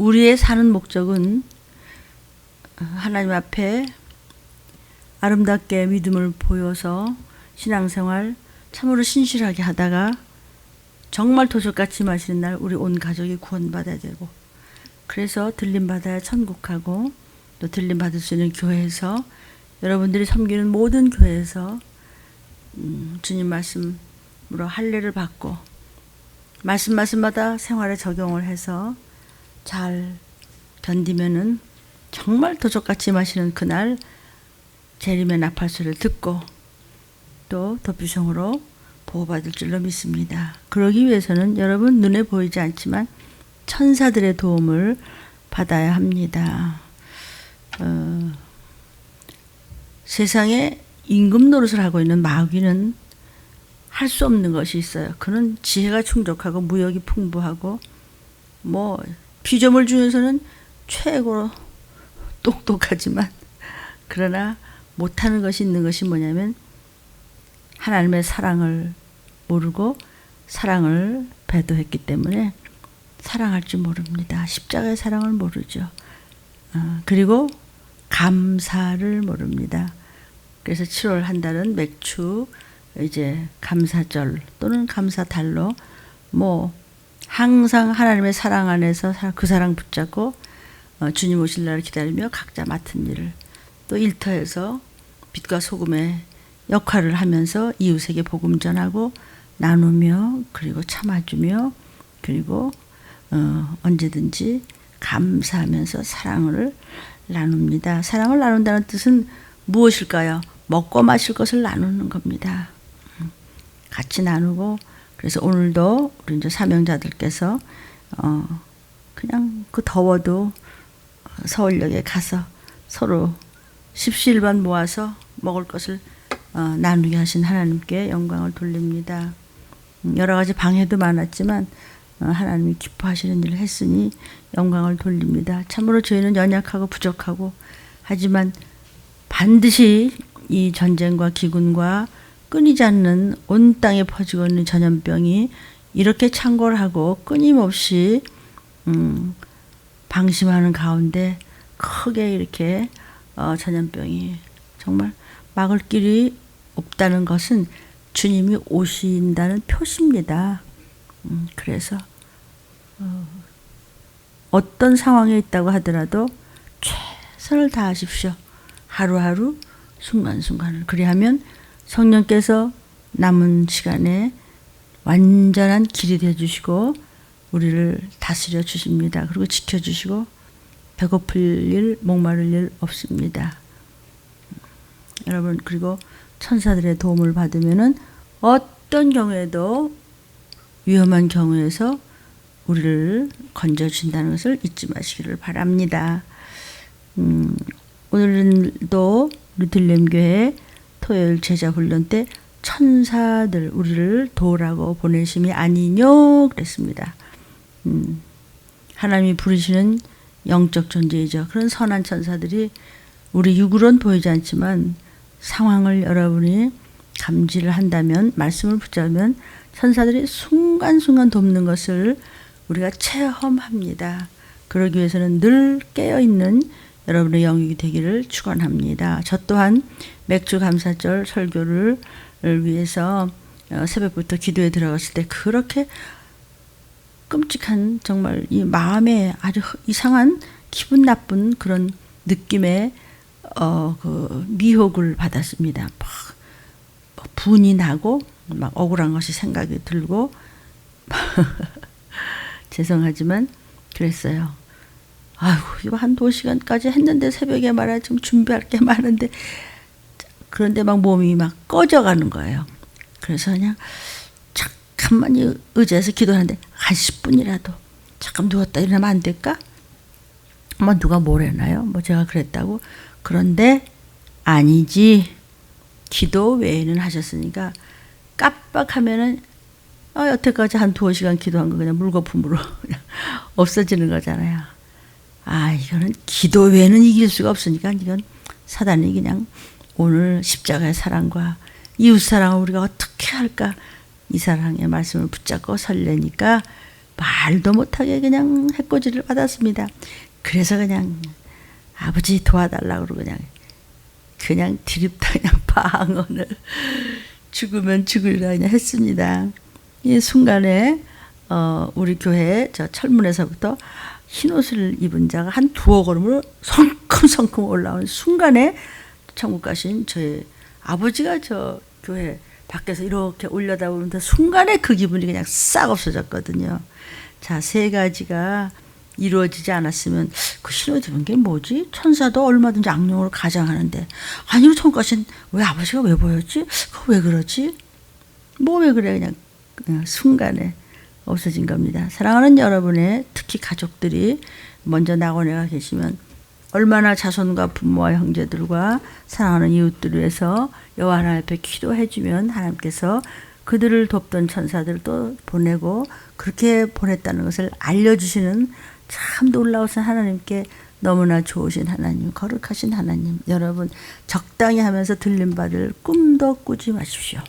우리의 사는 목적은 하나님 앞에 아름답게 믿음을 보여서 신앙생활 참으로 신실하게 하다가 정말 도적같이 마시는 날 우리 온 가족이 구원받아야 되고, 그래서 들림받아야 천국하고, 또 들림받을 수 있는 교회에서, 여러분들이 섬기는 모든 교회에서 주님 말씀으로 할례를 받고 말씀마다 생활에 적용을 해서 잘 견디면은 정말 도적같이 마시는 그날 재림의 나팔소리를 듣고 또 도피성으로 보호받을 줄로 믿습니다. 그러기 위해서는 여러분 눈에 보이지 않지만 천사들의 도움을 받아야 합니다. 세상에 임금 노릇을 하고 있는 마귀는 할 수 없는 것이 있어요. 그는 지혜가 충족하고 무역이 풍부하고 뭐 피조물 중에서는 최고로 똑똑하지만, 그러나 못하는 것이 있는 것이 뭐냐면 하나님의 사랑을 모르고 사랑을 배도했기 때문에 사랑할 줄 모릅니다. 십자가의 사랑을 모르죠. 그리고 감사를 모릅니다. 그래서 7월 한 달은 맥주 이제 감사절 또는 감사달로 뭐 항상 하나님의 사랑 안에서 그 사랑 붙잡고 주님 오실 날을 기다리며 각자 맡은 일을 또 일터에서 빛과 소금의 역할을 하면서 이웃에게 복음 전하고 나누며 그리고 참아주며 그리고 언제든지 감사하면서 사랑을 나눕니다. 사랑을 나눈다는 뜻은 무엇일까요? 먹고 마실 것을 나누는 겁니다. 같이 나누고, 그래서 오늘도 우리 이제 사명자들께서 그냥 그 더워도 서울역에 가서 서로 십시일반 모아서 먹을 것을 나누게 하신 하나님께 영광을 돌립니다. 여러 가지 방해도 많았지만 하나님이 기뻐하시는 일을 했으니 영광을 돌립니다. 참으로 저희는 연약하고 부족하고 하지만 반드시 이 전쟁과 기근과 끊이지 않는 온 땅에 퍼지고 있는 전염병이 이렇게 창궐하고 끊임없이 방심하는 가운데 크게 이렇게 전염병이 정말 막을 길이 없다는 것은 주님이 오신다는 표시입니다. 그래서 어떤 상황에 있다고 하더라도 최선을 다하십시오. 하루하루 순간순간을. 그리하면 성령께서 남은 시간에 완전한 길이 되어주시고 우리를 다스려 주십니다. 그리고 지켜주시고 배고플 일, 목마를 일 없습니다. 여러분, 그리고 천사들의 도움을 받으면은 어떤 경우에도 위험한 경우에서 우리를 건져준다는 것을 잊지 마시기를 바랍니다. 오늘도 루틀렘교회 토요일 제자훈련 때 천사들 우리를 도우라고 보내심이 아니뇨 그랬습니다. 하나님이 부르시는 영적 존재이죠. 그런 선한 천사들이 우리 육으로는 보이지 않지만 상황을 여러분이 감지를 한다면, 말씀을 붙잡으면 천사들이 순간순간 돕는 것을 우리가 체험합니다. 그러기 위해서는 늘 깨어있는 여러분의 영역이 되기를 축원합니다. 저 또한 맥주 감사절 설교를 위해서 새벽부터 기도에 들어갔을 때 그렇게 끔찍한, 정말 이 마음에 아주 이상한 기분 나쁜 그런 느낌의 그 미혹을 받았습니다. 막 분이 나고 막 억울한 것이 생각이 들고 죄송하지만 그랬어요. 아이고, 이거 한 2시간까지 했는데 새벽에 말이야 좀 준비할 게 많은데, 그런데 막 몸이 막 꺼져가는 거예요. 그래서 그냥 잠깐만 의자에서 기도하는데 한 10분이라도 잠깐 누웠다 일어나면 안 될까? 뭐 누가 뭐래나요? 뭐 제가 그랬다고. 그런데 아니지. 기도 외에는 하셨으니까 깜빡하면은 여태까지 한 2시간 기도한 거 그냥 물거품으로 그냥 없어지는 거잖아요. 이거는 기도 외에는 이길 수가 없으니까 이건 사단이 그냥 오늘 십자가의 사랑과 이웃 사랑을 우리가 어떻게 할까, 이 사랑의 말씀을 붙잡고 설레니까 말도 못하게 그냥 해코지를 받았습니다. 그래서 그냥 아버지 도와달라고 그러고 그냥 드립다 그냥 방언을 죽으면 죽으리라 그냥 했습니다. 이 순간에 우리 교회 저 철문에서부터 흰옷을 입은 자가 한 두어 걸음으로 성큼성큼 올라오는 순간에 천국 가신 저희 아버지가 저 교회 밖에서 이렇게 올려다보는데 순간에 그 기분이 그냥 싹 없어졌거든요. 자, 세 가지가 이루어지지 않았으면 그 흰옷 입은 게 뭐지? 천사도 얼마든지 악령으로 가장하는데 아니 천국 가신 왜 아버지가 왜 보였지? 그거 왜 그러지? 뭐 왜 그래? 그냥 순간에 없어진 겁니다. 사랑하는 여러분의 특히 가족들이 먼저 낙원에 가 계시면 얼마나 자손과 부모와 형제들과 사랑하는 이웃들을 위해서 여호와 하나님 앞에 기도해주면 하나님께서 그들을 돕던 천사들을 또 보내고 그렇게 보냈다는 것을 알려주시는 참 놀라우신 하나님께 너무나 좋으신 하나님, 거룩하신 하나님, 여러분 적당히 하면서 들림받을 꿈도 꾸지 마십시오.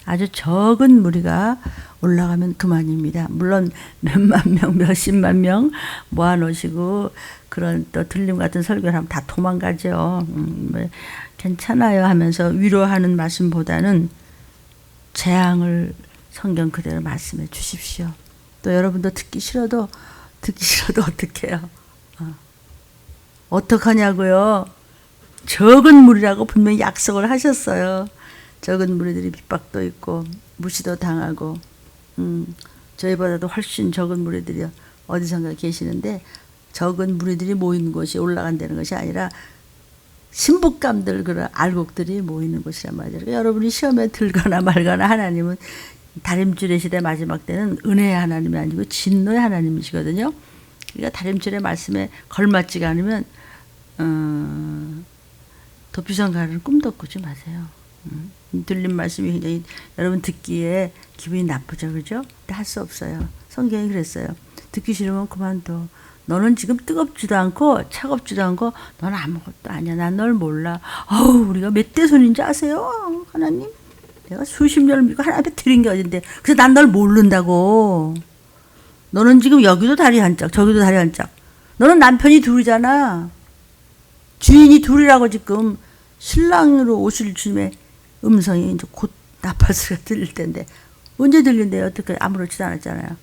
아주 적은 무리가 올라가면 그만입니다. 물론 몇만 명, 몇십만 명 모아놓으시고 그런 또 들림 같은 설교를 하면 다 도망가죠. 괜찮아요 하면서 위로하는 말씀보다는 재앙을 성경 그대로 말씀해 주십시오. 또 여러분도 듣기 싫어도 어떡해요? 어떡하냐고요? 적은 무리라고 분명히 약속을 하셨어요. 적은 무리들이 핍박도 있고 무시도 당하고 저희보다도 훨씬 적은 무리들이 어디선가 계시는데 적은 무리들이 모이는 곳이 올라간다는 것이 아니라 신부감들 그런 알곡들이 모이는 곳이란 말이죠. 그러니까 여러분이 시험에 들거나 말거나 하나님은 다림줄의 시대 마지막 때는 은혜의 하나님이 아니고 진노의 하나님이시거든요. 그러니까 다림줄의 말씀에 걸맞지가 않으면 도피성 가는 꿈도 꾸지 마세요. 들린 말씀이 굉장히 여러분 듣기에 기분이 나쁘죠, 그죠? 근데 할 수 없어요. 성경이 그랬어요. 듣기 싫으면 그만둬. 너는 지금 뜨겁지도 않고 차갑지도 않고 너는 아무것도 아니야. 난 널 몰라. 우리가 몇 대 손인지 아세요? 하나님? 내가 수십 년을 믿고 하나님 앞에 드린 게 어딘데. 그래서 난 널 모른다고. 너는 지금 여기도 다리 한 짝, 저기도 다리 한 짝. 너는 남편이 둘이잖아. 주인이 둘이라고 지금 신랑으로 오실 주님의 음성이 이제 곧 나팔소리가 들릴 텐데 언제 들린대요? 어떻게 아무렇지도 않았잖아요.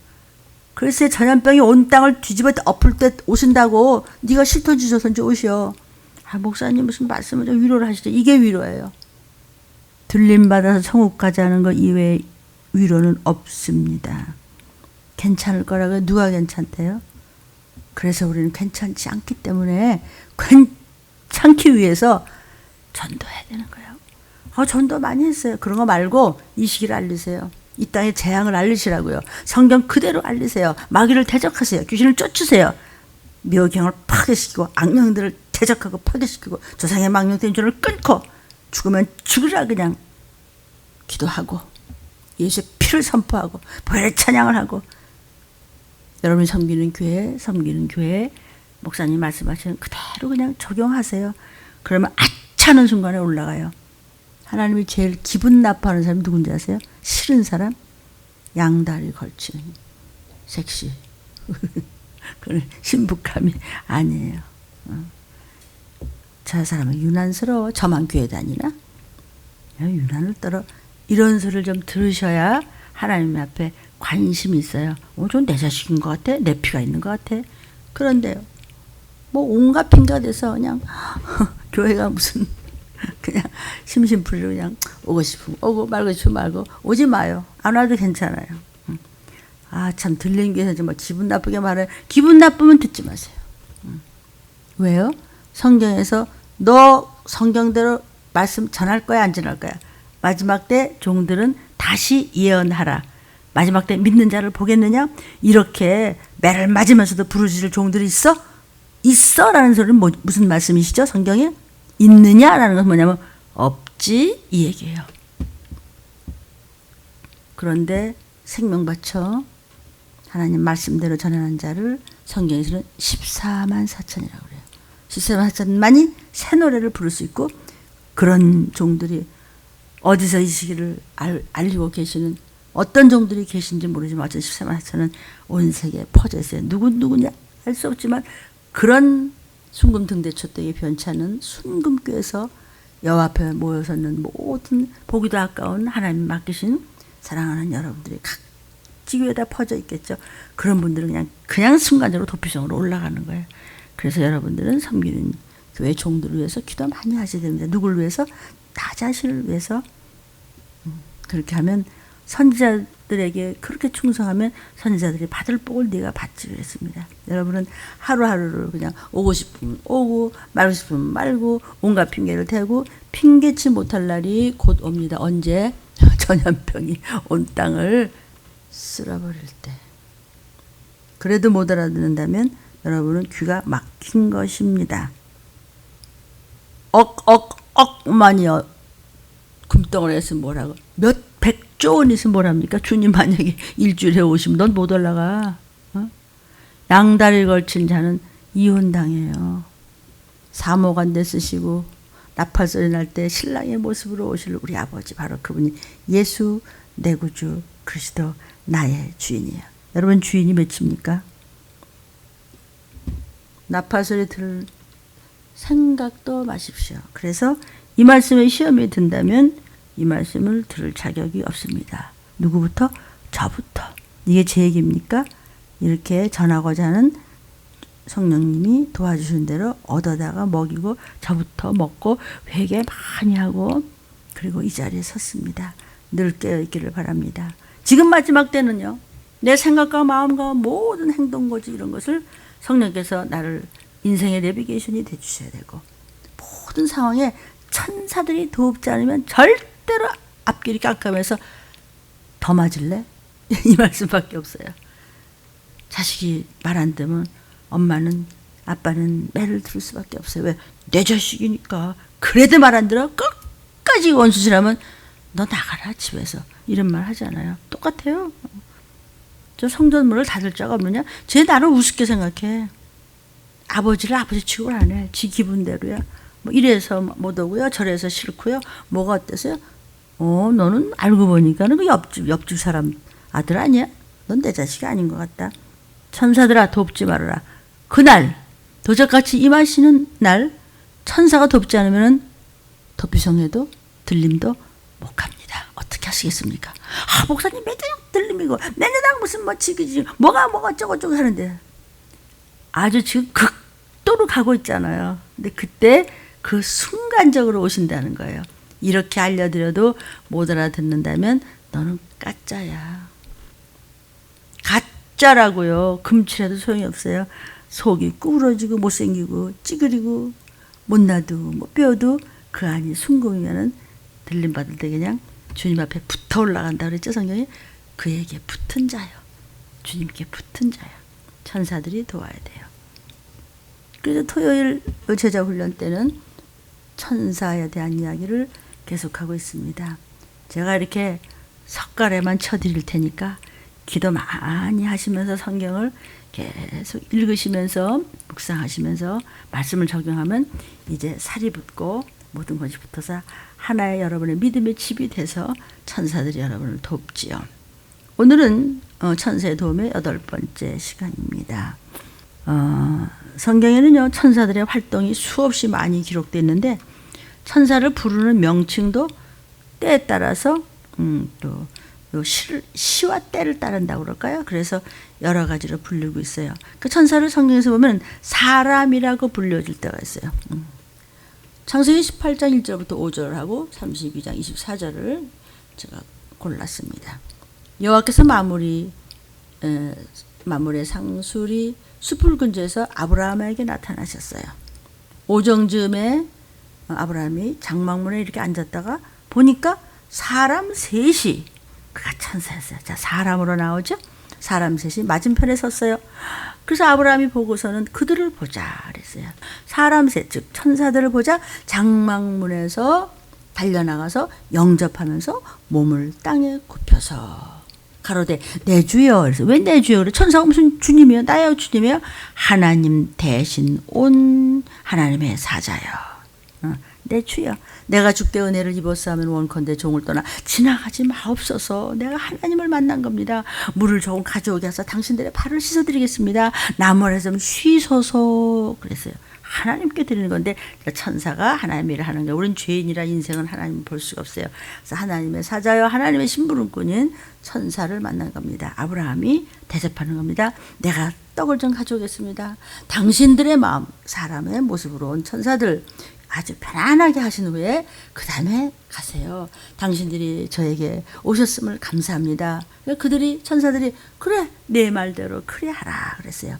글쎄 전염병이 온 땅을 뒤집어 엎을 때 오신다고 네가 싣어주셔서 이제 오셔. 목사님 무슨 말씀을 좀 위로를 하시죠. 이게 위로예요. 들림받아서 천국 가자는 것 이외에 위로는 없습니다. 괜찮을 거라고 누가 괜찮대요? 그래서 우리는 괜찮지 않기 때문에 괜찮기 위해서 전도해야 되는 거예요. 전도 많이 했어요. 그런 거 말고 이 시기를 알리세요. 이 땅의 재앙을 알리시라고요. 성경 그대로 알리세요. 마귀를 대적하세요. 귀신을 쫓으세요. 묘경을 파괴시키고 악령들을 대적하고 파괴시키고 조상의 망령된 줄을 끊고 죽으면 죽으라 그냥 기도하고 예수의 피를 선포하고 보혈의 찬양을 하고 여러분이 섬기는 교회 목사님 말씀하시는 그대로 그냥 적용하세요. 그러면 아차는 순간에 올라가요. 하나님이 제일 기분 나빠하는 사람이 누군지 아세요? 싫은 사람? 양다리 걸치는 섹시. 그건 신부감이 아니에요. 저 사람은 유난스러워. 저만 교회 다니나? 유난을 떨어. 이런 소리를 좀 들으셔야 하나님 앞에 관심이 있어요. 전 내 자식인 것 같아? 내 피가 있는 것 같아? 그런데요. 뭐 온갖 핑계가 돼서 그냥 교회가 무슨 그냥 심심풀이로 그냥 오고 싶으면 오고 말고 싶으면 말고 오지 마요. 안 와도 괜찮아요. 참 들리는 게 정말 기분 나쁘게 말해. 기분 나쁘면 듣지 마세요. 왜요? 성경에서 너 성경대로 말씀 전할 거야 안 전할 거야? 마지막 때 종들은 다시 예언하라. 마지막 때 믿는 자를 보겠느냐? 이렇게 매를 맞으면서도 부르짖을 종들이 있어? 있어라는 소리는 무슨 말씀이시죠? 성경에? 있느냐라는 것은 뭐냐면 없지 이 얘기예요. 그런데 생명 바쳐 하나님 말씀대로 전하는 자를 성경에서는 14만 4천이라고 그래요. 14만 4천만이 새 노래를 부를 수 있고 그런 종들이 어디서 이 시기를 알리고 계시는 어떤 종들이 계신지 모르지만 어쨌든 13만사천은 온 세계에 퍼져 있어요. 누구냐 알 수 없지만 그런 순금 등대촛대에 변치 않은 순금교에서 여호와 앞에 모여서는 모든 보기도 아까운 하나님 맡기신 사랑하는 여러분들이 각 지교에다 퍼져 있겠죠. 그런 분들은 그냥 순간적으로 도피성으로 올라가는 거예요. 그래서 여러분들은 섬기는 교회 종들을 위해서 기도 많이 하셔야 됩니다. 누구를 위해서? 나 자신을 위해서. 그렇게 하면 선지자들에게 그렇게 충성하면 선지자들이 받을 복을 네가 받지 그랬습니다. 여러분은 하루하루를 그냥 오고 싶으면 오고 말고 싶으면 말고 온갖 핑계를 대고 핑계치 못할 날이 곧 옵니다. 언제? 전염병이 온 땅을 쓸어버릴 때. 그래도 못 알아듣는다면 여러분은 귀가 막힌 것입니다. 억만이요. 금덩어리에서 뭐라고 몇 백조 원 있으면 뭐랍니까? 주님 만약에 일주일에 오시면 넌 못 올라가. 양다리를 걸친 자는 이혼당해요. 사모간대 쓰시고 나팔소리 날 때 신랑의 모습으로 오실 우리 아버지, 바로 그분이 예수 내 구주 그리스도 나의 주인이에요. 여러분 주인이 몇입니까? 나팔소리 들을 생각도 마십시오. 그래서 이 말씀에 시험이 든다면 이 말씀을 들을 자격이 없습니다. 누구부터? 저부터. 이게 제 얘기입니까? 이렇게 전하고자 하는 성령님이 도와주신 대로 얻어다가 먹이고 저부터 먹고 회개 많이 하고 그리고 이 자리에 섰습니다. 늘 깨어있기를 바랍니다. 지금 마지막 때는요. 내 생각과 마음과 모든 행동 고지 이런 것을 성령께서 나를 인생의 내비게이션이 돼주셔야 되고 모든 상황에 천사들이 도웁지 않으면 절대로 앞길이 깜깜해서 더 맞을래? 이 말씀밖에 없어요. 자식이 말 안 듣면 엄마는 아빠는 매를 들을 수밖에 없어요. 왜? 내 자식이니까. 그래도 말 안 들어? 끝까지 원수질하면 너 나가라 집에서. 이런 말 하잖아요. 똑같아요. 저 성전문을 닫을 자가 없느냐? 쟤 나를 우습게 생각해. 아버지를 아버지 취급을 안 해. 지 기분대로야. 뭐 이래서 못 오고요. 저래서 싫고요. 뭐가 어때서요? 너는 알고 보니까는 그 옆집 사람 아들 아니야? 넌 내 자식이 아닌 것 같다. 천사들아 돕지 말아라. 그날 도적같이 임하시는 날 천사가 돕지 않으면 도피성에도 들림도 못 갑니다. 어떻게 하시겠습니까? 목사님 매장 들림이고 내내당 무슨 뭐 지그지 뭐가 어쩌고저쩌고 하는데 아주 지금 극도로 가고 있잖아요. 근데 그때 그 순간적으로 오신다는 거예요. 이렇게 알려드려도 못 알아듣는다면 너는 가짜야. 가짜라고요. 금칠해도 소용이 없어요. 속이 구부러지고 못생기고 찌그리고 못나도 뭐 뼈도 그 안이 순금이면은 들림 받을 때 그냥 주님 앞에 붙어 올라간다 그랬죠 성경에. 그에게 붙은 자요. 주님께 붙은 자요. 천사들이 도와야 돼요. 그래서 토요일 제자 훈련 때는 천사에 대한 이야기를 계속하고 있습니다. 제가 이렇게 석가래만 쳐드릴 테니까 기도 많이 하시면서 성경을 계속 읽으시면서 묵상하시면서 말씀을 적용하면 이제 살이 붙고 모든 것이 붙어서 하나의 여러분의 믿음의 집이 돼서 천사들이 여러분을 돕지요. 오늘은 천사의 도움의 8번째 시간입니다. 성경에는요 천사들의 활동이 수없이 많이 기록되어 있는데 천사를 부르는 명칭도 때에 따라서 또 시와 때를 따른다고 그럴까요? 그래서 여러 가지로 불리고 있어요. 그 천사를 성경에서 보면 사람이라고 불려질 때가 있어요. 창세기 18장 1절부터 5절하고 32장 24절을 제가 골랐습니다. 여호와께서 만물의 상술이 숲을 근처에서 아브라함에게 나타나셨어요. 오정쯤에 아브라함이 장막문에 이렇게 앉았다가 보니까 사람 셋이, 그가 천사였어요. 자, 사람으로 나오죠? 사람 셋이 맞은편에 섰어요. 그래서 아브라함이 보고서는 그들을 보자 그랬어요. 사람 셋, 즉 천사들을 보자 장막문에서 달려나가서 영접하면서 몸을 땅에 굽혀서 가로되 내 주여. 그래서 왜 내 주여? 그래 천사가 무슨 주님이요? 나요 주님이요? 하나님 대신 온 하나님의 사자요. 내 주여, 내가 주께 은혜를 입었사하면 원컨대 종을 떠나 지나가지 마옵소서. 내가 하나님을 만난 겁니다. 물을 조금 가져오게 하사 당신들의 발을 씻어드리겠습니다. 나무를 좀 쉬소서. 그랬어요. 하나님께 드리는 건데 천사가 하나님 일을 하는 거예요. 우린 죄인이라 인생은 하나님을 볼 수가 없어요. 그래서 하나님의 사자여 하나님의 심부름꾼인 천사를 만난 겁니다. 아브라함이 대접하는 겁니다. 내가 떡을 좀 가져오겠습니다. 당신들의 마음, 사람의 모습으로 온 천사들 아주 편안하게 하신 후에 그 다음에 가세요. 당신들이 저에게 오셨음을 감사합니다. 그들이 천사들이 그래 내 말대로 그래 하라 그랬어요.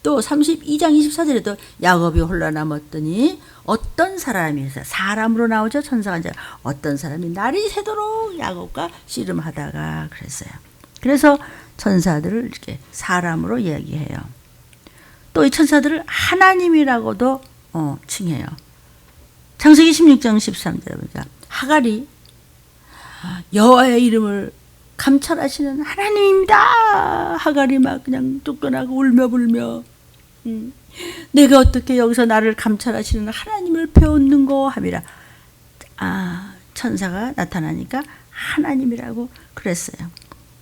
또 32장 24절에도 야곱이 홀라 남았더니 어떤 사람이 사람으로 나오죠. 천사가 이제 어떤 사람이 날이 새도록 야곱과 씨름하다가 그랬어요. 그래서 천사들을 이렇게 사람으로 이야기해요. 또 이 천사들을 하나님이라고도 칭해요. 창세기 16장 13절에 보니까 하갈이 여호와의 이름을 감찰하시는 하나님입니다. 하갈이 막 그냥 쫓겨나고 울며 불며 내가 어떻게 여기서 나를 감찰하시는 하나님을 배웠는고 함이라. 천사가 나타나니까 하나님이라고 그랬어요.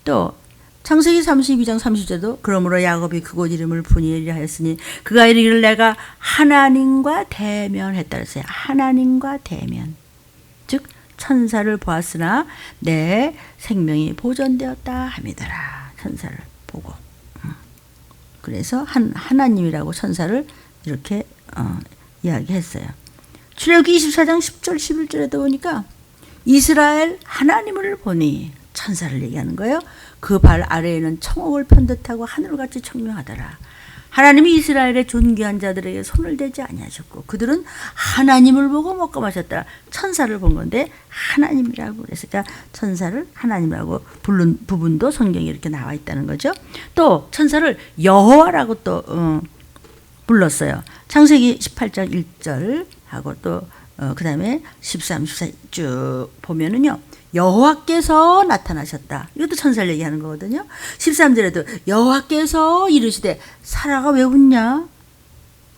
또 창세기 32장 30절도 그러므로 야곱이 그곳 이름을 브니엘이라 하였으니 그가 이르기를 내가 하나님과 대면했다 그랬어요. 하나님과 대면, 즉 천사를 보았으나 내 생명이 보존되었다 함이더라. 천사를 보고. 그래서 하나님이라고 천사를 이렇게 이야기했어요. 출애굽기 24장 10절 11절에도 보니까 이스라엘 하나님을 보니 천사를 얘기하는 거예요. 그 발 아래에는 청옥을 편 듯하고 하늘같이 청명하더라. 하나님이 이스라엘의 존귀한 자들에게 손을 대지 아니하셨고 그들은 하나님을 보고 먹고 마셨더라. 천사를 본 건데 하나님이라고 그랬으니까 천사를 하나님이라고 부른 부분도 성경에 이렇게 나와 있다는 거죠. 또 천사를 여호와라고 또 불렀어요. 창세기 18장 1절 하고 또 그 다음에 13, 14 쭉 보면은요. 여호와께서 나타나셨다. 이것도 천사를 얘기하는 거거든요. 13절에도 여호와께서 이르시되 사라가 왜 웃냐?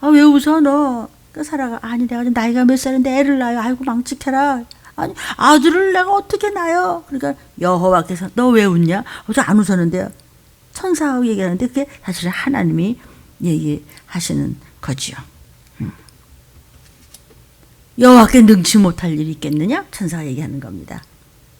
왜 웃어 너? 그러니까 사라가 아니 내가 지금 나이가 몇 살인데 애를 낳아요. 아이고 망측해라. 아니 아들을 내가 어떻게 낳아요? 그러니까 여호와께서 너 왜 웃냐? 저 안 웃었는데요. 천사하고 얘기하는데 그게 사실은 하나님이 얘기하시는 거지요. 여호와께 능치 못할 일이 있겠느냐? 천사가 얘기하는 겁니다.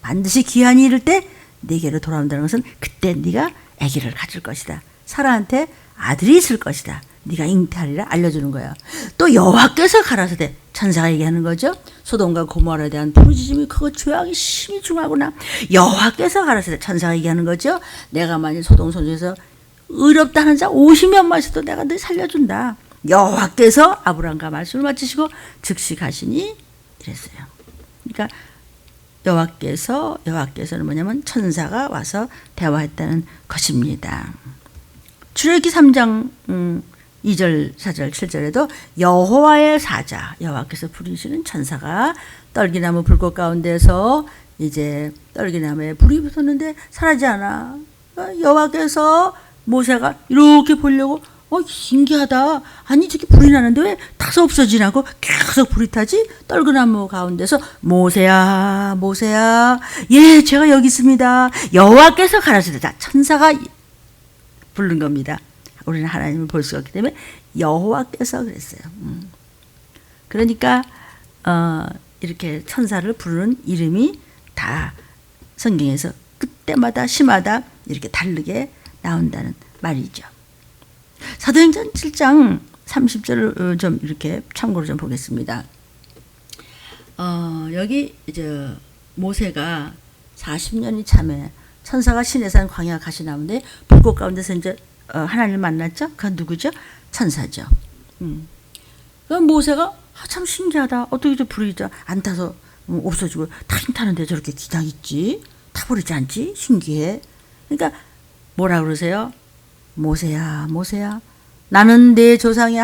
반드시 기한이 이를 때 네게로 돌아온다는 것은 그때 네가 아기를 가질 것이다. 사라한테 아들이 있을 것이다. 네가 잉태하리라 알려주는 거예요. 또 여호와께서 가라사대 천사가 얘기하는 거죠. 소돔과 고모라에 대한 부르짖음이 크고 죄악이 심히 중하구나. 여호와께서 가라사대 천사가 얘기하는 거죠. 내가 만일 소돔 손에서 의롭다 하는 자 50명만 있어도 내가 너 살려준다. 여호와께서 아브라함과 말씀을 마치시고 즉시 가시니 이랬어요. 그러니까 여호와께서는 뭐냐면 천사가 와서 대화했다는 것입니다. 출애굽기 3장 2절, 4절, 7절에도 여호와의 사자, 여호와께서 부르시는 천사가 떨기나무 불꽃 가운데서 이제 떨기나무에 불이 붙었는데 사라지지 않아. 여호와께서 모세가 이렇게 보려고 신기하다. 아니 저기 불이 나는데 왜 타서 없어지라고 계속 불이 타지? 떨그나무 가운데서 모세야 모세야 예 제가 여기 있습니다. 여호와께서 가라사대. 천사가 부른 겁니다. 우리는 하나님을 볼 수가 없기 때문에 여호와께서 그랬어요. 그러니까 이렇게 천사를 부르는 이름이 다 성경에서 그때마다 시마다 이렇게 다르게 나온다는 말이죠. 사도행전 7장 30절을 좀 이렇게 참고로 좀 보겠습니다. 여기 이제 모세가 40년이 참에 천사가 시내산 광야 가시나무인데 불꽃 가운데서 이제 하나님을 만났죠. 그건 누구죠? 천사죠. 그 모세가 참 신기하다. 어떻게 저 불이 안 타서 없어지고 타긴 타는데 저렇게 그냥 있지? 타버리지 않지? 신기해. 그러니까 뭐라 그러세요? 모세야 모세야 나는 내 조상의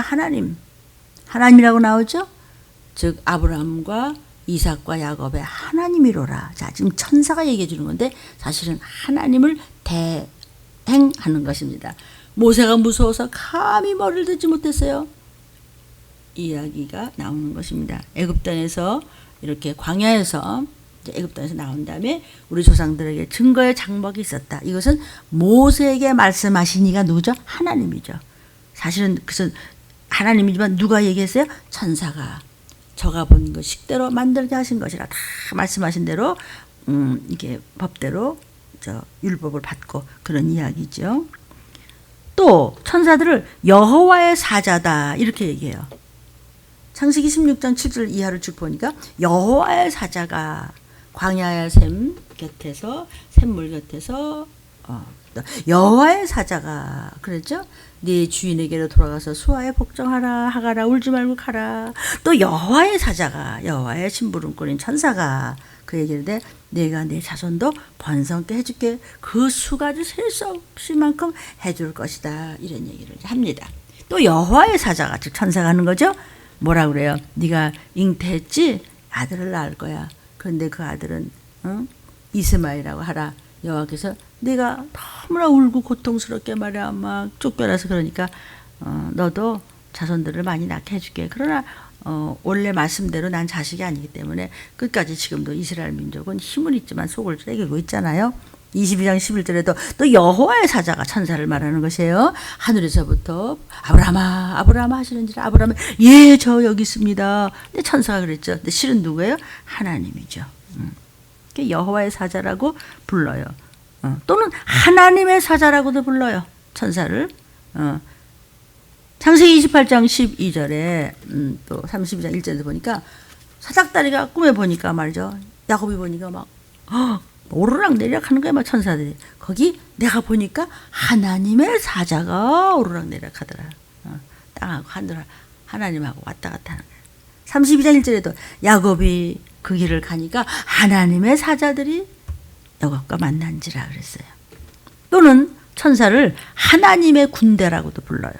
하나님이라고 나오죠. 즉 아브라함과 이삭과 야곱의 하나님이로라. 자 지금 천사가 얘기해 주는 건데 사실은 하나님을 대행하는 것입니다. 모세가 무서워서 감히 머리를 들지 못했어요. 이야기가 나오는 것입니다. 애굽 땅에서 이렇게 광야에서 애굽 땅에서 나온 다음에 우리 조상들에게 증거의 장막이 있었다. 이것은 모세에게 말씀하신 이가 누구죠? 하나님이죠. 사실은 그것은 하나님이지만 누가 얘기했어요? 천사가 저가 본 것 식대로 만들게 하신 것이라 다 말씀하신 대로 이게 법대로 저 율법을 받고 그런 이야기죠. 또 천사들을 여호와의 사자다 이렇게 얘기해요. 창세기 16장 7절 이하를 쭉 보니까 여호와의 사자가 광야의 샘 곁에서 샘물 곁에서 여호와의 사자가 그랬죠. 네 주인에게로 돌아가서 수하에 복종하라 하가라 울지 말고 가라. 또 여호와의 사자가 여호와의 심부름꾼인 천사가 그 얘기를 해 내가 내 자손도 번성케 해줄게. 그 수가 셀 수 없을 만큼 해줄 것이다. 이런 얘기를 합니다. 또 여호와의 사자가 즉 천사가 하는 거죠. 뭐라 그래요? 네가 잉태했지? 아들을 낳을 거야. 그런데 그 아들은 이스마엘이라고 하라. 여호와께서 네가 너무나 울고 고통스럽게 말이야 막 쫓겨나서 그러니까 너도 자손들을 많이 낳게 해줄게. 그러나 원래 말씀대로 난 자식이 아니기 때문에 끝까지 지금도 이스라엘 민족은 힘은 있지만 속을 썩이고 있잖아요. 22장 11절에도 또 여호와의 사자가 천사를 말하는 것이에요. 하늘에서부터 아브라함아 아브라함아 하시는지라 아브라함은 예 저 여기 있습니다. 근데 천사가 그랬죠. 근데 실은 누구예요? 하나님이죠. 여호와의 사자라고 불러요. 또는 하나님의 사자라고도 불러요. 천사를. 창세기 28장 12절에 또 32장 1절에서 보니까 사닥다리가 꿈에 보니까 말이죠. 야곱이 보니까 막 오르락 내리락 하는 거야 막 천사들이. 거기 내가 보니까 하나님의 사자가 오르락 내리락 하더라. 땅하고 하늘 하나님하고 왔다 갔다 하는 거야. 32장 1절에도 야곱이 그 길을 가니까 하나님의 사자들이 야곱과 만난지라 그랬어요. 또는 천사를 하나님의 군대라고도 불러요.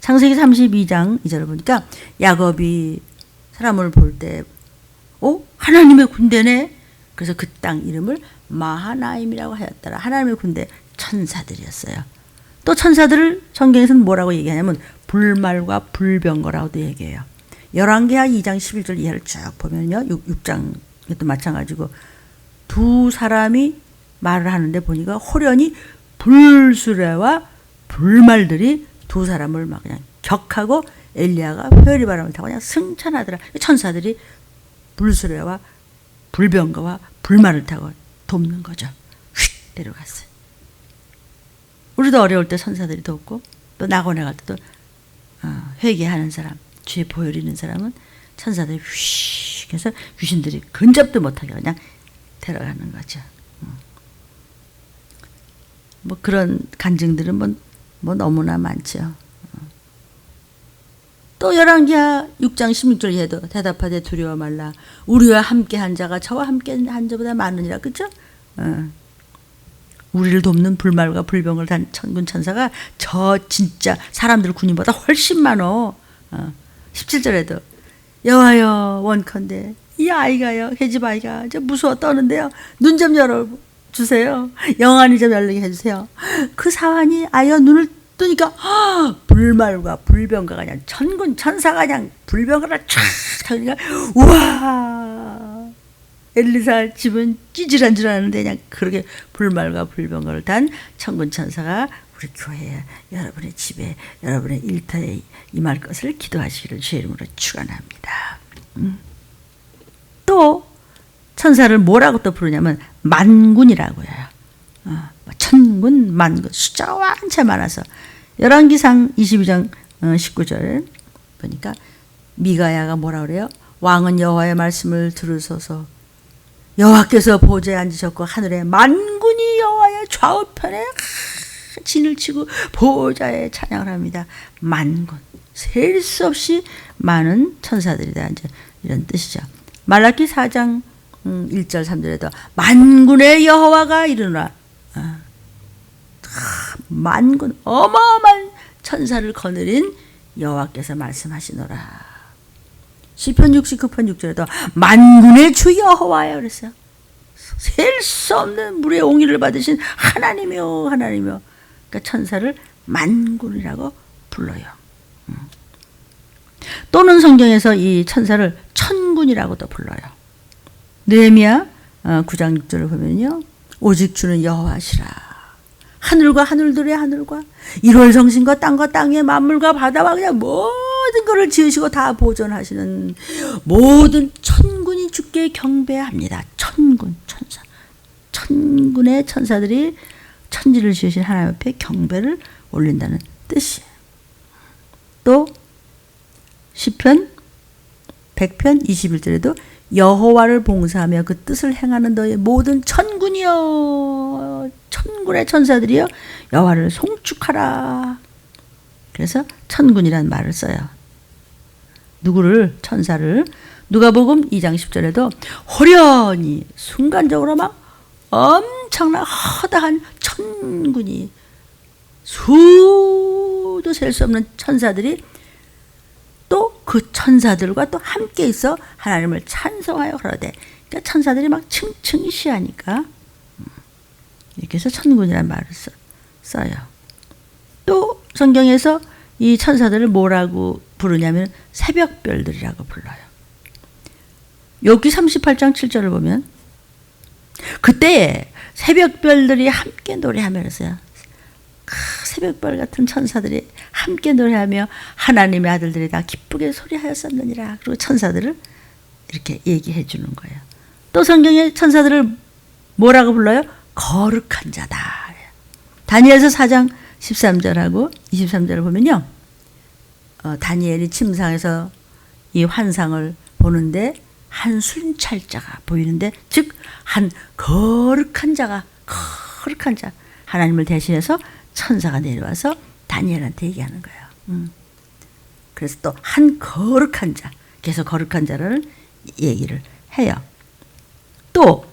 창세기 32장 2절을 보니까 야곱이 사람을 볼 때 하나님의 군대네. 그래서 그 땅 이름을 마하나임이라고 하였더라. 하나님의 군대 천사들이었어요. 또 천사들을 성경에서는 뭐라고 얘기하냐면 불말과 불병거라고도 얘기해요. 열왕기하 2장 11절 이하를 쭉 보면요. 6장에도 마찬가지고 두 사람이 말을 하는데 보니까 호련히 불수레와 불말들이 두 사람을 막 그냥 격하고 엘리야가 회오리 바람을 타고 그냥 승천하더라. 천사들이 불수레와 불병거와 불말을 타고 돕는 거죠. 휙 내려갔어요. 우리도 어려울 때 천사들이 돕고 또 낙원에 갈 때도 회개하는 사람 주의 보혈이 있는 사람은 천사들이 휙 해서 귀신들이 근접도 못하게 그냥 데려가는 거죠. 뭐 그런 간증들은 뭐 너무나 많죠. 또 열왕기하 6장 16절 이하도 대답하되 두려워 말라. 우리와 함께한 자가 저와 함께한 자보다 많으니라. 그렇죠? 우리를 돕는 불말과 불병을 단 천군 천사가 저 진짜 사람들 군인보다 훨씬 많어. 17절에도 여호와여 원컨대 이 아이가요 계집 아이가 저 무서워 떠는데요 눈 좀 열어주세요. 영안이 좀 열리게 해주세요. 그 사환이 아이가 눈을 뜨니까 불말과 불병거가 그냥 천군 천사가 그냥 불병거를 쫙 타니까 우와 엘리사 집은 찌질한 줄 아는데 그냥 그렇게 불말과 불병거를 단 천군 천사가 우리 교회에 여러분의 집에 여러분의 일터에 임할 것을 기도하시기를 주의 이름으로 축원합니다. 또 천사를 뭐라고 또 부르냐면 만군이라고 해요. 천군 만군 숫자가 완체 많아서 열왕기상 22장 19절 보니까 미가야가 뭐라 그래요? 왕은 여호와의 말씀을 들으소서. 여호와께서 보좌에 앉으셨고 하늘에 만군이 여호와의 좌우편에 진을 치고 보좌에 찬양을 합니다. 만군 셀 수 없이 많은 천사들이다. 이제 이런 뜻이죠. 말라기 4장 1절 3절에도 만군의 여호와가 이르노라. 만군 어마어마한 천사를 거느린 여호와께서 말씀하시노라. 시편 69편 6절에도 만군의 주 여호와여 그랬어요. 셀 수 없는 물의 옹의를 받으신 하나님이요 하나님이요. 그러니까 천사를 만군이라고 불러요. 또는 성경에서 이 천사를 천군이라고도 불러요. 느헤미야 9장 6절을 보면요. 오직 주는 여호와시라. 하늘과 하늘들의 하늘과 일월 성신과 땅과 땅의 만물과 바다와 그냥 모든 것을 지으시고 다 보존하시는 모든 천군이 주께 경배합니다. 천군, 천사. 천군의 천사들이 천지를 지으신 하나님 앞에 경배를 올린다는 뜻이에요. 또 시편 100편 21절에도 여호와를 봉사하며 그 뜻을 행하는 너의 모든 천군이여, 천군의 천사들이여 여호와를 송축하라. 그래서 천군이라는 말을 써요. 누구를? 천사를. 누가복음 2장 10절에도 호련히 순간적으로 막 엄청난 허다한 천군이 수도 셀 수 없는 천사들이 또 그 천사들과 또 함께 있어 하나님을 찬송하여 그러되, 그러니까 천사들이 막 층층이시하니까 이렇게 해서 천군이라는 말을 써요. 또 성경에서 이 천사들을 뭐라고 부르냐면 새벽별들이라고 불러요. 욥기 38장 7절을 보면 그때 새벽별들이 함께 노래하면서요. 새벽별 같은 천사들이 함께 노래하며 하나님의 아들들이 다 기쁘게 소리하였었느니라. 그리고 천사들을 이렇게 얘기해 주는 거예요. 또 성경에 천사들을 뭐라고 불러요? 거룩한 자다. 다니엘서 4장 13절하고 23절을 보면요. 다니엘이 침상에서 이 환상을 보는데 한 순찰자가 보이는데, 즉 한 거룩한 자가, 거룩한 자, 하나님을 대신해서 천사가 내려와서 다니엘한테 얘기하는 거예요. 그래서 또 한 거룩한 자, 계속 거룩한 자를 얘기를 해요. 또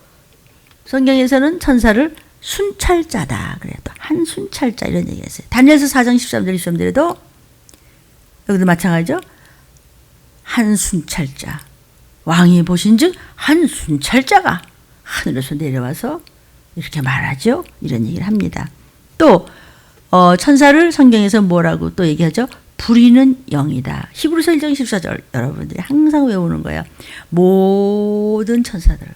성경에서는 천사를 순찰자다 그래요. 또 한 순찰자 이런 얘기했어요. 다니엘서 4장 13절 23절에도 여기도 마찬가지죠. 한 순찰자, 왕이 보신즉 한 순찰자가 하늘에서 내려와서 이렇게 말하죠. 이런 얘기를 합니다. 또 천사를 성경에서 뭐라고 또 얘기하죠? 부리는 영이다. 히브리서 1장 14절 여러분들이 항상 외우는 거예요. 모든 천사들,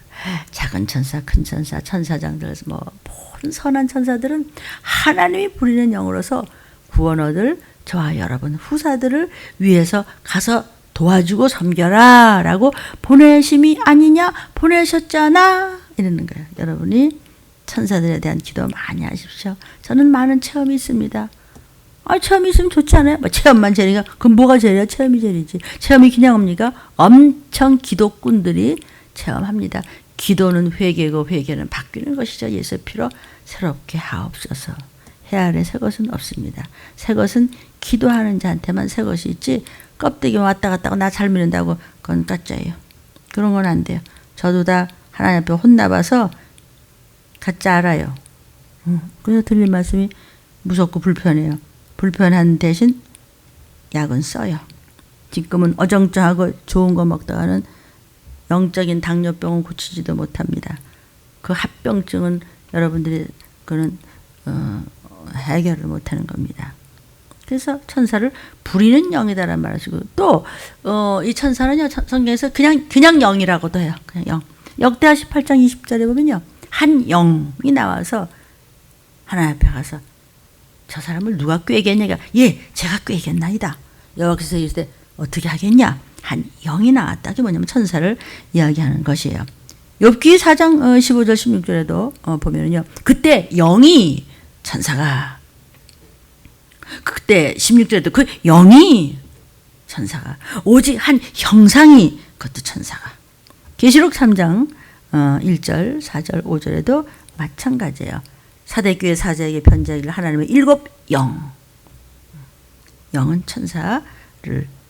작은 천사, 큰 천사, 천사장들, 모든 선한 천사들은 하나님이 부리는 영으로서 구원 얻을 저와 여러분 후사들을 위해서 가서 도와주고 섬겨라 라고 보내심이 아니냐, 보내셨잖아 이러는 거예요. 여러분이 천사들에 대한 기도 많이 하십시오. 저는 많은 체험이 있습니다. 체험이 있으면 좋지 않아요? 체험만 제일이니까 그럼 뭐가 제일이야? 체험이 제일이지. 체험이 그냥 옵니까? 엄청 기도꾼들이 체험합니다. 기도는 회개고 회개는 바뀌는 것이죠. 예수 피로 새롭게 하옵소서. 해 아래 새 것은 없습니다. 새 것은 기도하는 자한테만 새 것이 있지, 껍데기 왔다 갔다 하고 나 잘 믿는다고 그건 가짜예요. 그런 건 안 돼요. 저도 다 하나님 앞에 혼나봐서 가짜 알아요. 그래서 드릴 말씀이 무섭고 불편해요. 불편한 대신 약은 써요. 지금은 어정쩡하고 좋은 거 먹다가는 영적인 당뇨병은 고치지도 못합니다. 그 합병증은 여러분들이 그는 해결을 못하는 겁니다. 그래서 천사를 부리는 영이다라는 말을 쓰고, 또 이 천사는요 성경에서 그냥 영이라고도 해요. 그냥 영. 역대하 18장 20절에 보면요, 한 영이 나와서 하나님 앞에 가서 저 사람을 누가 꾀겠냐? 예, 제가 꾀겠나이다. 여호와께서 이르시되 어떻게 하겠냐? 한 영이 나왔다. 그게 뭐냐면 천사를 이야기하는 것이에요. 욥기 4장 15절 16절에도 보면요, 그때 영이 천사가, 그때 16절에도 그 영이 천사가, 오직 한 형상이 그것도 천사가. 계시록 3장 1절 4절 5절에도 마찬가지예요. 사대교회 사자에게 편지하기를 하나님의 7 영, 영은 천사를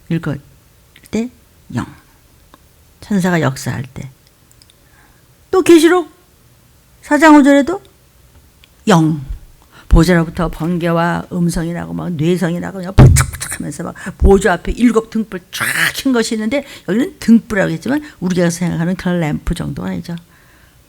읽을 때 영, 천사가 역사할 때. 또 계시록 4장 5절에도 영, 보좌로부터 번개와 음성이 나고 막 뇌성이 나고 그냥 푹툭푹툭 하면서 막 보좌 앞에 7 등불 쫙 킨 것이 있는데, 여기는 등불이라고 했지만 우리가 생각하는 그런 램프 정도가 아니죠.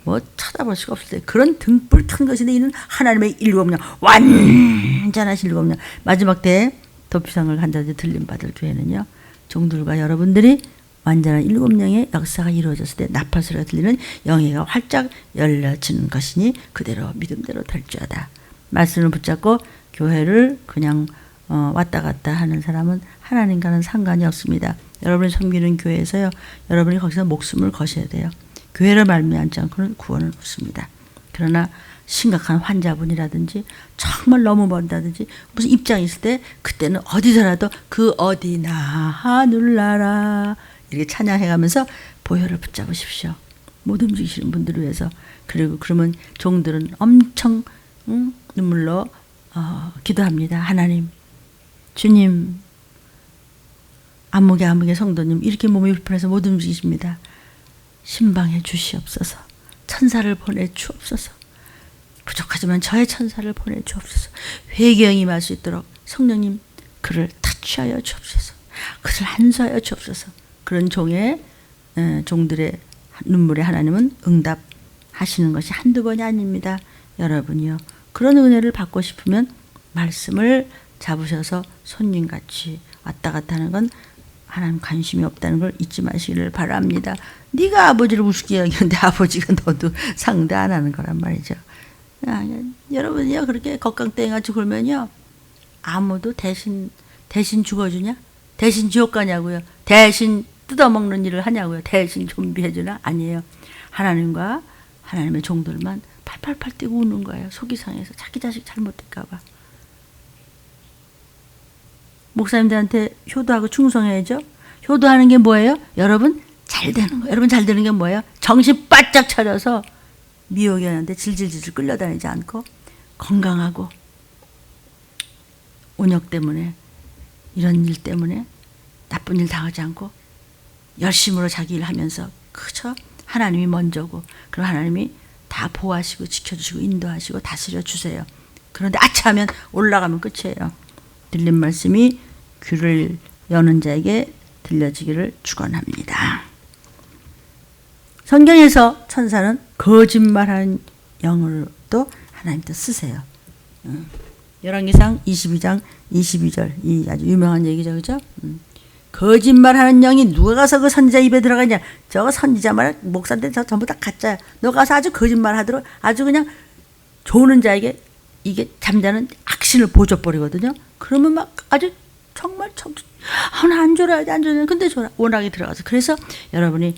뭐 쳐다볼 수가 없을 때 그런 등불 큰 것인데, 이는 하나님의 7 영, 완전하신 7 영. 마지막 때에 도피성을 간절히 들림받을 교회는요, 종들과 여러분들이 완전한 7영의 역사가 이루어졌을 때 나팔소리가 들리는 영예가 활짝 열려지는 것이니 그대로 믿음대로 될지어다. 말씀을 붙잡고 교회를 그냥 왔다 갔다 하는 사람은 하나님과는 상관이 없습니다. 여러분이 섬기는 교회에서요. 여러분이 거기서 목숨을 거셔야 돼요. 교회를 말미암지 않고는 구원은 없습니다. 그러나 심각한 환자분이라든지 정말 너무 멀다든지 무슨 입장이 있을 때 그때는 어디서라도 그 어디나 하늘나라 이렇게 찬양해가면서 보혈을 붙잡으십시오. 못 움직이시는 분들을 위해서. 그리고 그러면 종들은 엄청 눈물로 기도합니다. 하나님, 주님, 아무개 성도님 이렇게 몸이 불편해서 못 움직이십니다. 신방해 주시옵소서. 천사를 보내 주옵소서. 부족하지만 저의 천사를 보내 주옵소서. 회개형이 임할 수 있도록 성령님 그를 타취하여 주옵소서. 그를 안수하여 주옵소서. 그런 종들의 눈물에 하나님은 응답하시는 것이 한두 번이 아닙니다. 여러분이요. 그런 은혜를 받고 싶으면 말씀을 잡으셔서 손님같이 왔다 갔다 하는 건 하나님 관심이 없다는 걸 잊지 마시기를 바랍니다. 네가 아버지를 우습게 여기는데 아버지가 너도 상대 안 하는 거란 말이죠. 여러분이요 그렇게 겉강땡이같이 굴면요 아무도 대신 죽어주냐? 대신 지옥 가냐고요? 대신 뜯어먹는 일을 하냐고요? 대신 좀비 해주나? 아니에요. 하나님과 하나님의 종들만 팔팔팔 뛰고 우는 거예요. 속이 상해서 자기 자식 잘못될까 봐. 목사님들한테 효도하고 충성해야죠. 효도하는 게 뭐예요? 여러분 잘 되는 거예요. 여러분 잘 되는 게 뭐예요? 정신 바짝 차려서 미혹이었는데 질질질질 끌려다니지 않고 건강하고 온역 때문에 이런 일 때문에 나쁜 일 당하지 않고 열심으로 자기 일 하면서 그저 하나님이 먼저고 그럼 하나님이 다 보호하시고 지켜주시고 인도하시고 다스려 주세요. 그런데 아차하면 올라가면 끝이에요. 들린 말씀이 귀를 여는 자에게 들려지기를 축원합니다. 성경에서 천사는 거짓말하는 영어로도 하나님도 쓰세요. 열왕기상 22장 22절 이 아주 유명한 얘기죠, 그죠? 거짓말하는 영이 누가 가서 그 선지자 입에 들어가냐? 저 선지자 말 목사인데 저 전부 다 가짜야. 너 가서 아주 거짓말하도록 아주 그냥 조는 자에게 이게 잠자는 악신을 보줘버리거든요. 그러면 막 아주 정말 나 안 졸아야 돼, 안 졸아야 돼. 근데 워낙에 들어가서 그래서 여러분이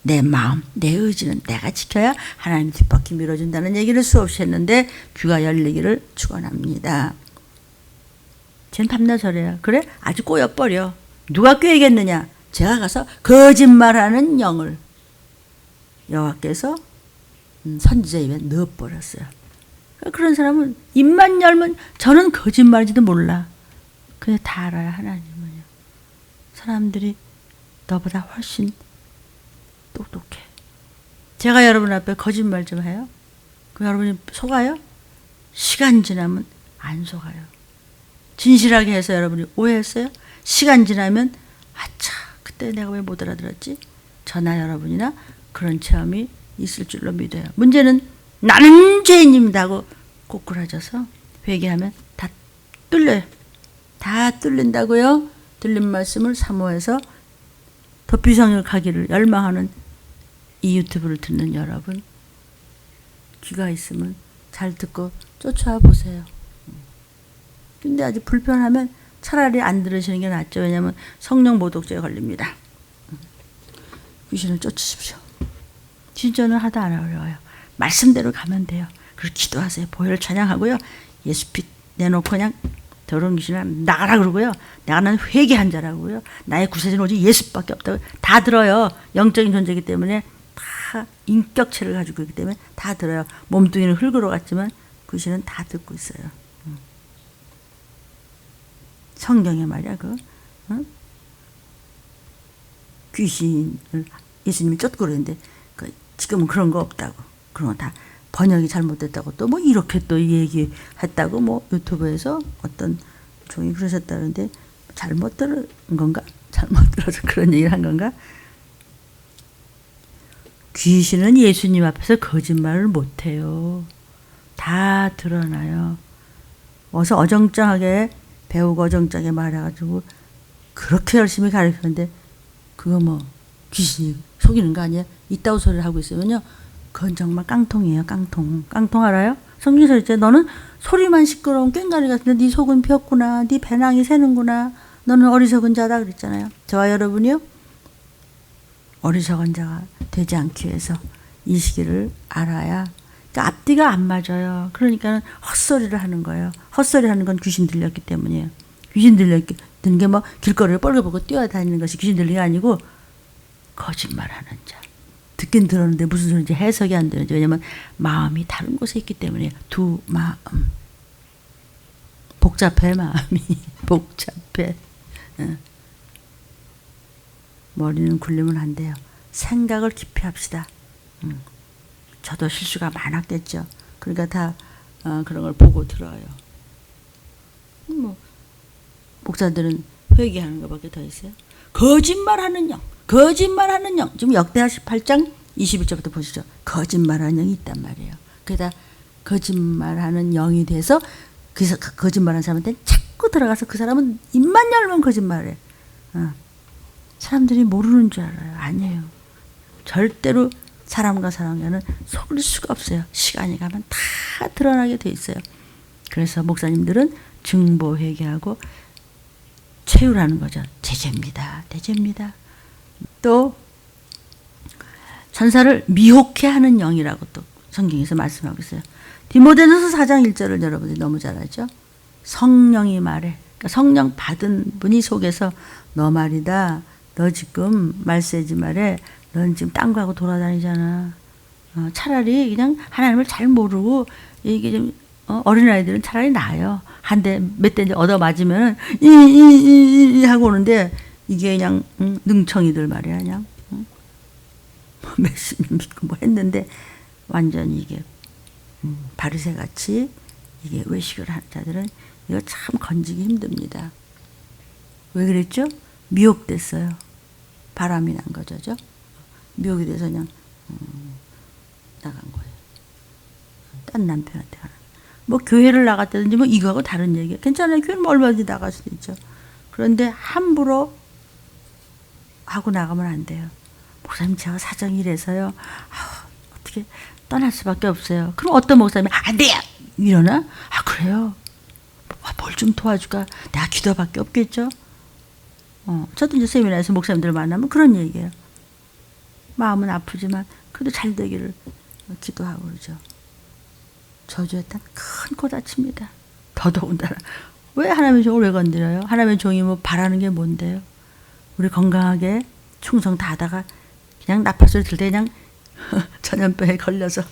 내 마음, 내 의지는 내가 지켜야 하나님 뒷바퀴 밀어준다는 얘기를 수없이 했는데 귀가 열리기를 축원합니다. 쟨 밤낮 저래요. 그래? 아주 꼬여버려. 누가 꾀겠느냐? 제가 가서 거짓말하는 영을 여호와께서 선지자 입에 넣어버렸어요. 그런 사람은 입만 열면 저는 거짓말인지도 몰라. 근데 다 알아요. 하나님은요. 사람들이 너보다 훨씬 똑똑해. 제가 여러분 앞에 거짓말 좀 해요. 그럼 여러분이 속아요? 시간 지나면 안 속아요. 진실하게 해서 여러분이 오해했어요? 시간 지나면 아차 그때 내가 왜 못 알아들었지? 저나 여러분이나 그런 체험이 있을 줄로 믿어요. 문제는 나는 죄인입니다 하고 꼬꾸라져서 회개하면 다 뚫려요. 다 뚫린다고요. 들린 말씀을 사모해서 도피성을 가기를 열망하는 이 유튜브를 듣는 여러분 귀가 있으면 잘 듣고 쫓아와 보세요. 근데 아주 불편하면 차라리 안 들으시는 게 낫죠. 왜냐하면 성령 모독죄에 걸립니다. 귀신을 쫓으십시오. 진전을 하다 안 어려워요. 말씀대로 가면 돼요. 그리고 기도하세요. 보혈을 찬양하고요. 예수빛 내놓고 그냥 더러운 귀신을 나가라 그러고요. 나는 회개한 자라고요. 나의 구세주는 오직 예수밖에 없다고 다 들어요. 영적인 존재이기 때문에 다 인격체를 가지고 있기 때문에 다 들어요. 몸뚱이는 흙으로 갔지만 귀신은 다 듣고 있어요. 성경에 말이야 귀신을 예수님이 쫓고 그러는데 지금은 그런 거 없다고. 그런 거 다 번역이 잘못됐다고 또 뭐 이렇게 또 얘기했다고 뭐 유튜브에서 어떤 종이 그러셨다는데 잘못 들은 건가? 잘못 들어서 그런 얘기를 한 건가? 귀신은 예수님 앞에서 거짓말을 못해요. 다 드러나요. 어서 어정쩡하게 배우고 어정쩡하게 말해가지고 그렇게 열심히 가르치는데 그거 뭐 귀신이 속이는 거 아니야? 이따구 소리를 하고 있으면요. 그건 정말 깡통이에요. 깡통. 깡통 알아요? 성경에서 이제 너는 소리만 시끄러운 꽹과리 같은데 네 속은 비었구나. 네 배낭이 새는구나. 너는 어리석은 자다 그랬잖아요. 저와 여러분이요. 어리석은 자가 되지 않기 위해서 이 시기를 알아야 그러니까 앞뒤가 안 맞아요. 그러니까 헛소리를 하는 거예요. 헛소리 하는 건 귀신 들렸기 때문이에요. 귀신 들리는 게 뭐 길거리를 뻘개보고 뛰어다니는 것이 귀신 들린 게 아니고 거짓말하는 자. 듣긴 들었는데 무슨 소리인지 해석이 안 되는지. 왜냐면 마음이 다른 곳에 있기 때문에 두 마음. 복잡해 마음이. 복잡해. 머리는 굴리면 안 돼요. 생각을 깊이 합시다. 저도 실수가 많았겠죠. 그러니까 다 그런 걸 보고 들어요. 뭐 목사들은 회개하는 것밖에 더 있어요. 거짓말하는 영, 거짓말하는 영. 지금 역대하 18장 21절부터 보시죠. 거짓말하는 영이 있단 말이에요. 그러다 거짓말하는 영이 돼서 그 거짓말하는 사람한테 자꾸 들어가서 그 사람은 입만 열면 거짓말해. 사람들이 모르는 줄 알아요. 아니에요. 절대로 사람과 사람 간은 속을 수가 없어요. 시간이 가면 다 드러나게 돼 있어요. 그래서 목사님들은 증보 회개하고 채우라는 거죠. 제재입니다. 대제입니다. 또 천사를 미혹해 하는 영이라고 또 성경에서 말씀하고 있어요. 디모데전서 4장 1절을 여러분들이 너무 잘 알죠. 성령이 말해. 그러니까 성령 받은 분이 속에서 너 말이다. 너 지금 말세지 말해. 넌 지금 딴 거 하고 돌아다니잖아. 차라리 그냥 하나님을 잘 모르고 이게 좀 어린아이들은 차라리 나아요. 한 대 몇 대 얻어 맞으면 이 하고 오는데 이게 그냥 능청이들 말이야. 그냥 몇십 년 믿고 뭐 했는데 완전히 이게 바리새같이 이게 외식을 하는 자들은 이거 참 건지기 힘듭니다. 왜 그랬죠? 미혹됐어요. 바람이 난 거죠. 미혹이 돼서 그냥 나간 거예요. 딴 남편한테 가는. 뭐 교회를 나갔다든지 뭐 이거하고 다른 얘기야. 괜찮아요. 교회는 뭐 얼마든지 나갈 수도 있죠. 그런데 함부로 하고 나가면 안 돼요. 목사님 제가 사정이 이래서요. 어떻게 떠날 수밖에 없어요. 그럼 어떤 목사님이 안 돼요! 이러나? 그래요? 뭘 좀 도와줄까? 내가 기도밖에 없겠죠? 저도 이제 세미나에서 목사님들 만나면 그런 얘기예요. 마음은 아프지만 그래도 잘 되기를 기도하고 그러죠. 저주했던 큰 고다칩니다. 더더군다나 왜 하나님의 종을 왜 건드려요? 하나님의 종이 뭐 바라는 게 뭔데요? 우리 건강하게 충성 다 하다가 그냥 나팔소리 들 때 그냥 전염병에 걸려서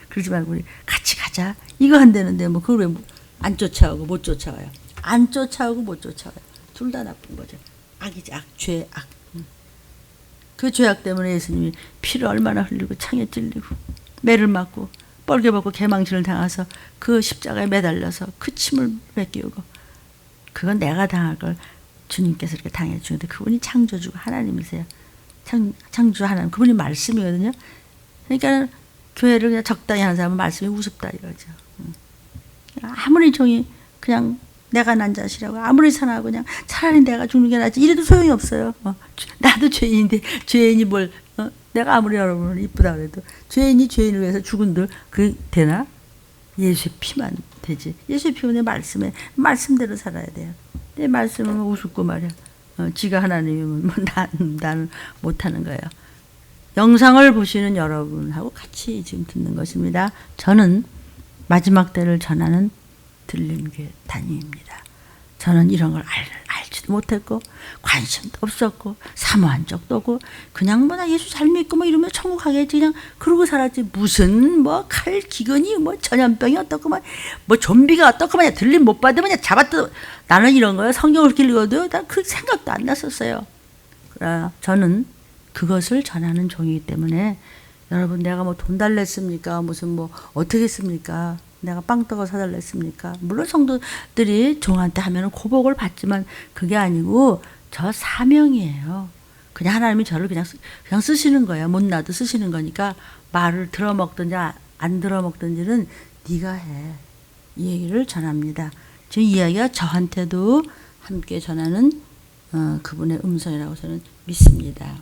그러지 말고 우리 같이 가자. 이거 한다는데 뭐 그걸 왜 안 쫓아오고 못 쫓아와요? 안 쫓아오고 못 쫓아와요. 둘 다 나쁜 거죠. 악이지 악, 죄악. 그 죄악 때문에 예수님이 피를 얼마나 흘리고 창에 찔리고 매를 맞고 뻘개 벗고 개망신을 당해서 그 십자가에 매달려서 그 침을 뺏기우고 그건 내가 당할 걸 주님께서 이렇게 당해주는데 그분이 창조주고 하나님이세요. 창조주 하나님 그분이 말씀이거든요. 그러니까 교회를 그냥 적당히 하는 사람은 말씀이 우습다 이거죠. 아무리 종이 그냥 내가 난 자시라고 아무리 사나하고 그냥 차라리 내가 죽는 게 낫지 이래도 소용이 없어요. 나도 죄인인데 죄인이 뭘 내가 아무리 여러분을 이쁘다 그래도 죄인이 죄인을 위해서 죽은들 그게 되나? 예수의 피만 되지. 예수의 피는 내 말씀에 말씀대로 살아야 돼요. 내 말씀은 우습고 말이야. 지가 하나님이면 뭐 나는 못하는 거예요. 영상을 보시는 여러분하고 같이 지금 듣는 것입니다. 저는 마지막 때를 전하는 들림교회 단임입니다. 저는 이런 걸 알지도 못했고 관심도 없었고 사모한 적도 없고 그냥 뭐 나 예수 잘 믿고 뭐 이러면 천국 가겠지 그냥 그러고 살았지. 무슨 뭐 칼 기근이 뭐 전염병이 어떻구만 뭐 좀비가 어떻구만 들림 못 받으면 잡았다. 나는 이런 거요. 성경을 읽어도 난 그 생각도 안 났었어요. 저는 그것을 전하는 종이기 때문에 여러분 내가 뭐 돈 달랬습니까? 무슨 뭐 어떻게 했습니까? 내가 빵떡을 사달랬습니까? 물론 성도들이 종한테 하면 고복을 받지만 그게 아니고 저 사명이에요. 그냥 하나님이 저를 그냥 쓰시는 거예요. 못나도 쓰시는 거니까 말을 들어먹든지 안 들어먹든지는 네가 해. 이 얘기를 전합니다. 지금 이 이야기가 저한테도 함께 전하는 그분의 음성이라고 저는 믿습니다.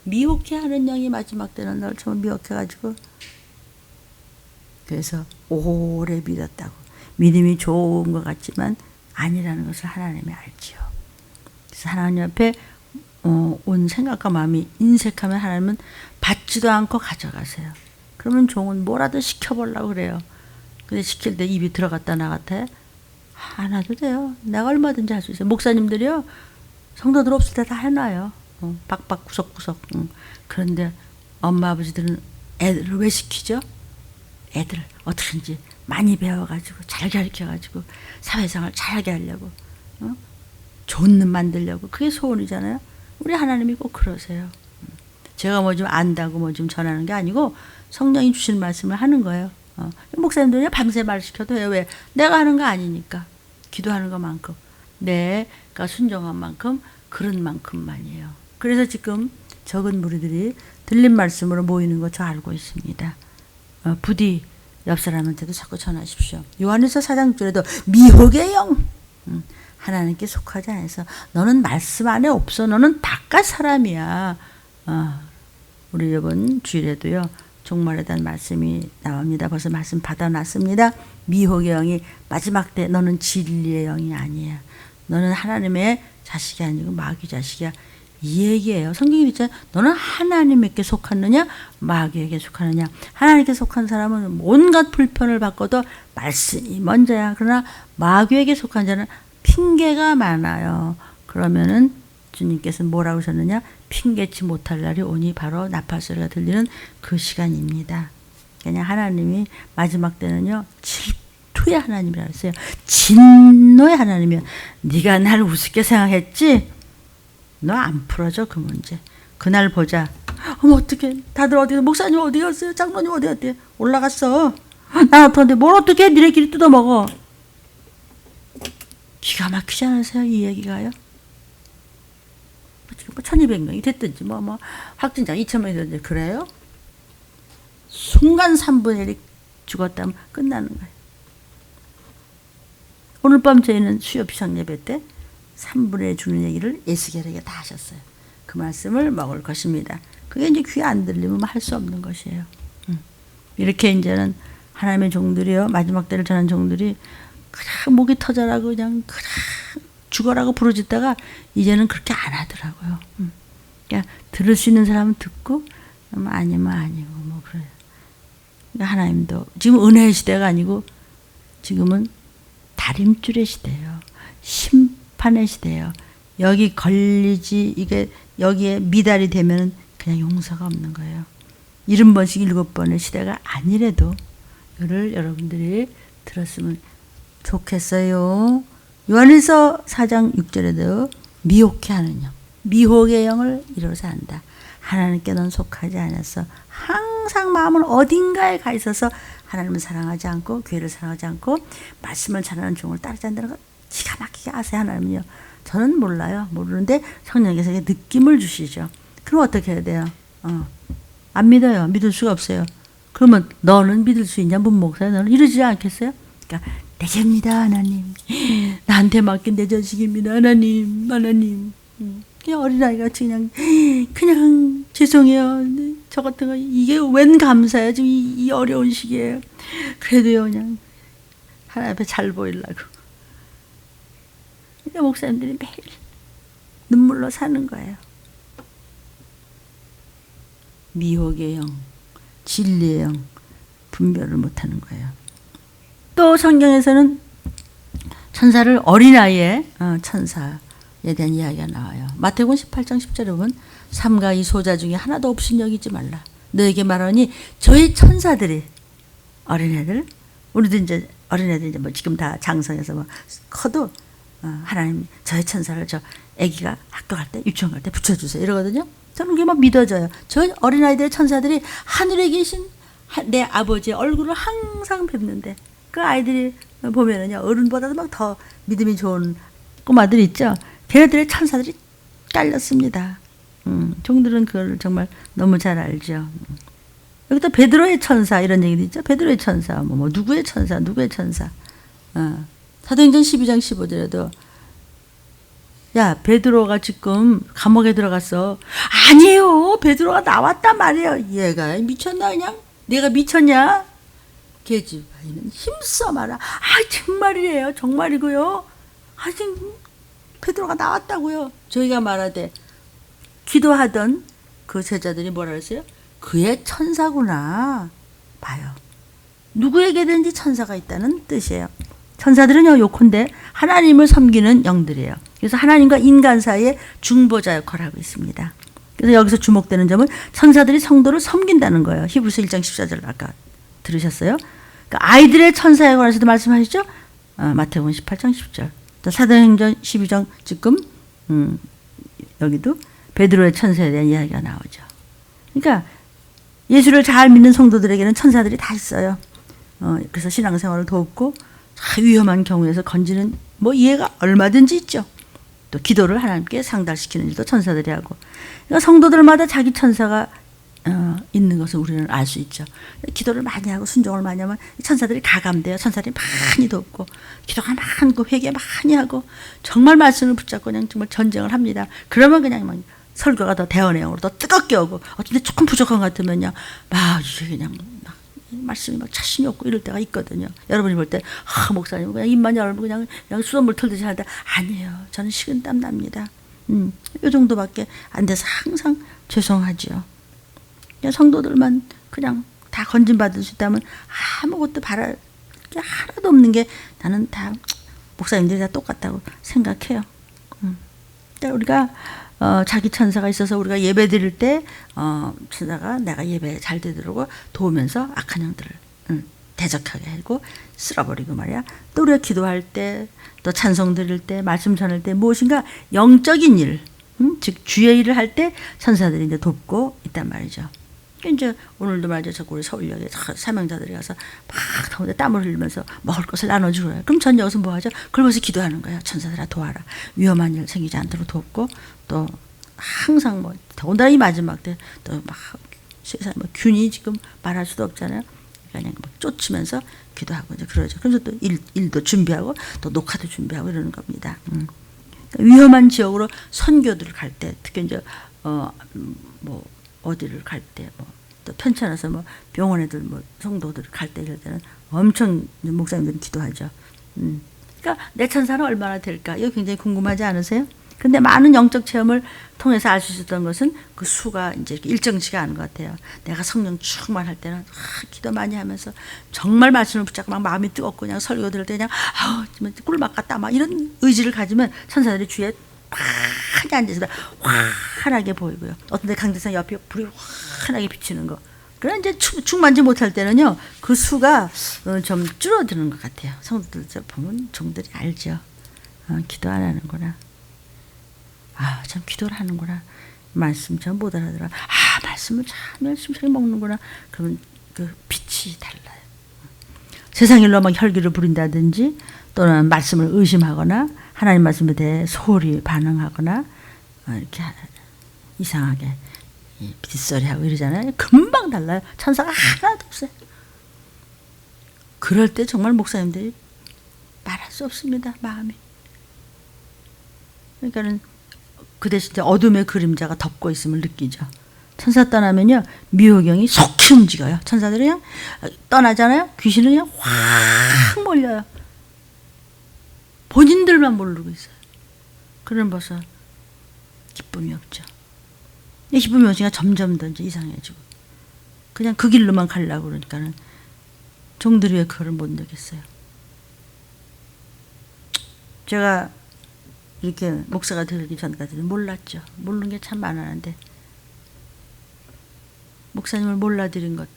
미혹해하는 영이 마지막 때는 널 정말 미혹해가지고 그래서 오래 믿었다고. 믿음이 좋은 것 같지만 아니라는 것을 하나님이 알지요. 그래서 하나님 앞에 온 생각과 마음이 인색하면 하나님은 받지도 않고 가져가세요. 그러면 종은 뭐라도 시켜보려고 그래요. 근데 시킬 때 입이 들어갔다 나갔다 안 해도 돼요. 내가 얼마든지 할 수 있어요. 목사님들이요. 성도들 없을 때 다 해놔요. 박박 구석구석. 그런데 엄마 아버지들은 애들을 왜 시키죠? 애들 어떻게든지 많이 배워가지고 잘 가르쳐가지고 사회생활 잘하게 하려고 좋은 놈 만들려고. 그게 소원이잖아요. 우리 하나님이 꼭 그러세요. 제가 뭐 좀 안다고 뭐 좀 전하는 게 아니고 성령이 주시는 말씀을 하는 거예요. 목사님들이 밤새 말 시켜도 해요. 왜? 내가 하는 거 아니니까. 기도하는 것만큼 내가 순종한 만큼 그런 만큼만이에요. 그래서 지금 적은 무리들이 들린 말씀으로 모이는 거 저 알고 있습니다. 부디 옆 사람한테도 자꾸 전하십시오. 요한일서 4장 6절에도 미혹의 영 하나님께 속하지 않아서 너는 말씀 안에 없어. 너는 바깥 사람이야. 우리 이번 주일에도요. 종말에 대한 말씀이 나옵니다. 벌써 말씀 받아놨습니다. 미혹의 영이 마지막 때 너는 진리의 영이 아니야. 너는 하나님의 자식이 아니고 마귀 자식이야. 이 얘기예요. 성경이 있잖아요. 너는 하나님에게 속하느냐 마귀에게 속하느냐. 하나님께 속한 사람은 온갖 불편을 받고도 말씀이 먼저야. 그러나 마귀에게 속한 자는 핑계가 많아요. 그러면은 주님께서 뭐라고 하셨느냐. 핑계치 못할 날이 오니 바로 나팔소리가 들리는 그 시간입니다. 그냥 하나님이 마지막 때는요. 질투의 하나님이라고 했어요. 진노의 하나님이요. 네가 날 우습게 생각했지? 너 안 풀어져 그 문제. 그날 보자. 어머 어떡해. 다들 어디 목사님 어디 갔어요? 장로님 어디 갔대요? 올라갔어. 난 어떡한데 뭘 어떻게 해? 니네끼리 뜯어먹어. 기가 막히지 않으세요? 이 얘기가요? 뭐 1200명이 됐든지 뭐 확진자 2000명이 됐든지 그래요? 순간 3분의 1이 죽었다면 끝나는 거예요. 오늘 밤 저희는 수요 비상 예배 때 3분의 1 죽는 얘기를 예수계에게 다 하셨어요. 그 말씀을 먹을 것입니다. 그게 이제 귀에 안 들리면 할 수 없는 것이에요. 이렇게 이제는 하나님의 종들이요. 마지막 때를 전한 종들이 그냥 목이 터져라고 그냥 죽어라고 부르짖다가 이제는 그렇게 안 하더라고요. 그러니까 들을 수 있는 사람은 듣고 아니면 아니고 뭐 그래요. 그러니까 하나님도 지금 은혜의 시대가 아니고 지금은 다림줄의 시대예요. 심판의 시대예요. 여기 걸리지 이게 여기에 미달이 되면 그냥 용서가 없는 거예요. 70번씩 7번의 시대가 아니래도 이를 여러분들이 들었으면 좋겠어요. 요한일서 4장 6절에도 미혹해 하는 영, 미혹의 영을 이루어서 한다. 하나님께 넌 속하지 않았어. 항상 마음은 어딘가에 가 있어서 하나님을 사랑하지 않고 교회를 사랑하지 않고 말씀을 전하는 종을 따르지 않는다는 거 기가 막히게 아세요. 하나님은요. 저는 몰라요. 모르는데 성령께서 느낌을 주시죠. 그럼 어떻게 해야 돼요? 안 믿어요. 믿을 수가 없어요. 그러면 너는 믿을 수 있냐? 문목사야 너는 이러지 않겠어요? 그러니까 내 죄입니다 하나님. 나한테 맡긴 내 자식입니다 하나님. 그냥 어린아이가 그냥 죄송해요. 저 같은 거 이게 웬 감사야 지금 이 어려운 시기에. 그래도요 그냥 하나님 앞에 잘 보이려고. 그러니까 목사님들이 매일 눈물로 사는 거예요. 미혹의 영, 진리의 영 분별을 못하는 거예요. 또 성경에서는 천사를 어린아이의 천사에 대한 이야기가 나와요. 마태복음 18장 10절에 보면 삼가 이 소자 중에 하나도 없인 여기지 말라. 너에게 말하니 저희 천사들이 어린애들 우리도 이제 어린애들 이제 뭐 지금 다 장성해서 뭐 커도 하나님 저희 천사를 저 아기가 학교 갈 때 유치원 갈 때 붙여주세요 이러거든요. 저는 그게 막 믿어져요. 저 어린아이들의 천사들이 하늘에 계신 내 아버지의 얼굴을 항상 뵙는데 그 아이들이 보면은요 어른보다도 막 더 믿음이 좋은 꼬마들 있죠. 걔네들의 천사들이 깔렸습니다. 종들은 그걸 정말 너무 잘 알죠. 여기 또 베드로의 천사 이런 얘기도 있죠. 베드로의 천사 뭐 누구의 천사 누구의 천사. 사도행전 12장 15절에도 야, 베드로가 지금 감옥에 들어갔어. 아니에요. 베드로가 나왔단 말이에요. 얘가 미쳤나 그냥? 내가 미쳤냐? 계집아이는 힘써 말아. 아, 정말이래요. 정말이고요. 아직 베드로가 나왔다고요. 저희가 말하되 기도하던 그 제자들이 뭐라 그랬어요? 그의 천사구나. 봐요. 누구에게든지 천사가 있다는 뜻이에요. 천사들은요, 요컨대 하나님을 섬기는 영들이에요. 그래서 하나님과 인간 사이에 중보자 역할을 하고 있습니다. 그래서 여기서 주목되는 점은 천사들이 성도를 섬긴다는 거예요. 히브리서 1장 14절 아까 들으셨어요? 그러니까 아이들의 천사에 관해서도 말씀하시죠? 마태복음 18장 10절. 또 사도행전 12장 지금 여기도 베드로의 천사에 대한 이야기가 나오죠. 그러니까 예수를 잘 믿는 성도들에게는 천사들이 다 있어요. 그래서 신앙생활을 돕고 위험한 경우에서 건지는 뭐 이해가 얼마든지 있죠. 또 기도를 하나님께 상달시키는 일도 천사들이 하고. 그러니까 성도들마다 자기 천사가 있는 것을 우리는 알 수 있죠. 기도를 많이 하고 순종을 많이 하면 천사들이 가감돼요. 천사들이 많이 돕고 기도가 많고 회개 많이 하고 정말 말씀을 붙잡고 그냥 정말 전쟁을 합니다. 그러면 그냥 막 설교가 더 대화 내용으로 더 뜨겁게 오고 어쩐데 조금 부족한 것 같으면요 막 이게 그냥 막 말씀이 막 자신이 없고 이럴 때가 있거든요. 여러분이 볼 때 목사님 그냥 입만 열고 그냥 수돗물 틀듯이 하는데 아니에요. 저는 식은땀 납니다. 이 정도밖에 안 돼서 항상 죄송하지요. 성도들만 그냥 다 건진받을 수 있다면 아무것도 바랄 게 하나도 없는 게 나는 다 목사님들이 다 똑같다고 생각해요. 우리가 자기 천사가 있어서 우리가 예배 드릴 때 천사가 내가 예배 잘 되도록 도우면서 악한 영들을 대적하게 하고 쓸어버리고 말이야. 또 우리가 기도할 때 또 찬송 드릴 때 말씀 전할 때 무엇인가 영적인 일, 즉 주의 일을 할 때 천사들이 이제 돕고 있단 말이죠. 이제 오늘도 말이죠. 자꾸 우리 서울역에 사명자들이 가서 막 더운데 땀을 흘리면서 먹을 것을 나눠주고요. 그럼 전 여기서 뭐 하죠? 그걸 보면서 기도하는 거예요. 천사들아 도와라. 위험한 일 생기지 않도록 돕고 또 항상 뭐 더군다나 이 마지막 때 또 막 세상에 뭐 균이 지금 말할 수도 없잖아요. 그냥 막 쫓으면서 기도하고 이제 그러죠. 그래서 또 일도 준비하고 또 녹화도 준비하고 이러는 겁니다. 위험한 지역으로 선교들을 갈 때 특히 이제 뭐 어디를 갈 때 뭐 또 편찮아서 뭐 병원에들 뭐 성도들 갈 때 이럴 때는 엄청 목사님들은 기도하죠. 그러니까 내 천사는 얼마나 될까? 이거 굉장히 궁금하지 않으세요? 근데 많은 영적 체험을 통해서 알 수 있었던 것은 그 수가 이제 일정치가 않은 것 같아요. 내가 성령 충만할 때는 기도 많이 하면서 정말 말씀을 붙잡고 막 마음이 뜨겁고 그냥 설교 들을 때 그냥 꿀맛 같다 막 이런 의지를 가지면 천사들이 주위에 환히 앉아서 환하게 보이고요. 어떤 데 강대상 옆에 불이 환하게 비치는 거. 그러나 이제 충만지 못할 때는요. 그 수가 좀 줄어드는 것 같아요. 성도들 보면 종들이 알죠. 기도 안 하는구나. 참 기도를 하는구나. 말씀 참 못 알아들어. 말씀을 참 열심히 먹는구나. 그러면 그 빛이 달라요. 세상 일로 막 혈기를 부린다든지 또는 말씀을 의심하거나 하나님 말씀에 대해 소홀히 반응하거나 이렇게 이상하게 빗소리하고 이러잖아요. 금방 달라요. 천사가 하나도 없어요. 그럴 때 정말 목사님들이 말할 수 없습니다. 마음이. 그러니까는 그 대신 어둠의 그림자가 덮고 있음을 느끼죠. 천사 떠나면요 미호경이 속히 움직여요. 천사들이 그냥 떠나잖아요. 귀신은 그냥 확 몰려요. 본인들만 모르고 있어요. 그러면 벌써 기쁨이 없죠. 이 기쁨이 없으니까 점점 더 이제 이상해지고 그냥 그 길로만 가려고 그러니까는 종들이 왜 그걸 못 느꼈어요. 제가 이렇게 목사가 되기 전까지는 몰랐죠. 모르는 게 참 많았는데 목사님을 몰라드린 것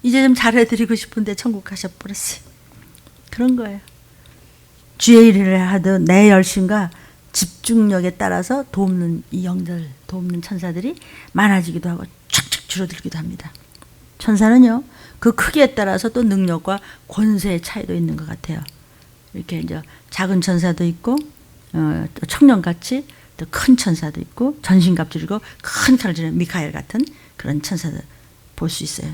이제 좀 잘해드리고 싶은데 천국 가셔버렸어요. 그런 거예요. 주의 일을 하던 내 열심과 집중력에 따라서 돕는 이 영들, 돕는 천사들이 많아지기도 하고 촥촥 줄어들기도 합니다. 천사는요, 그 크기에 따라서 또 능력과 권세의 차이도 있는 것 같아요. 이렇게 이제 작은 천사도 있고, 또 청년같이 또 큰 천사도 있고, 전신갑주리고 큰 칼을 쥐는 미카엘 같은 그런 천사들 볼 수 있어요.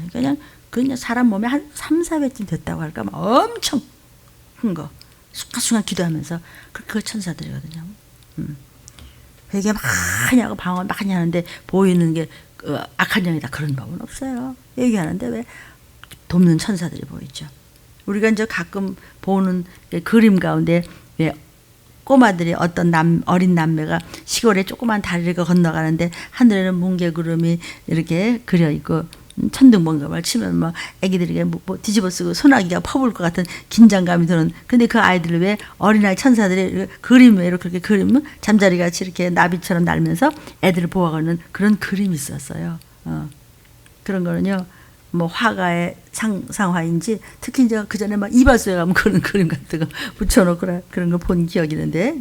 그냥 사람 몸에 한 3, 4배쯤 됐다고 할까? 엄청 큰 거. 순간순간 기도하면서 그 천사들이거든요. 회개 많이 하고 방언 많이 하는데 보이는 게 악한 영이다 그런 법은 없어요. 얘기하는데 왜 돕는 천사들이 보이죠. 우리가 이제 가끔 보는 그림 가운데 왜 꼬마들이 어떤 어린 남매가 시골에 조그만 다리를 건너가는데 하늘에는 뭉게구름이 이렇게 그려 있고 천둥번개를 치면 뭐 애기들에게 뭐 뒤집어쓰고 소나기가 퍼부을 것 같은 긴장감이 드는. 근데 그 아이들을 왜 어린아이 천사들이 그림에 이렇게 그리면 잠자리 같이 이렇게 나비처럼 날면서 애들을 보호하는 그런 그림이 있었어요. 그런 거는요. 뭐 화가의 상상화인지 특히 이제 그 전에 막 이발소에 가면 그런 그림 같은 거 붙여놓고 그런 거 본 기억이 있는데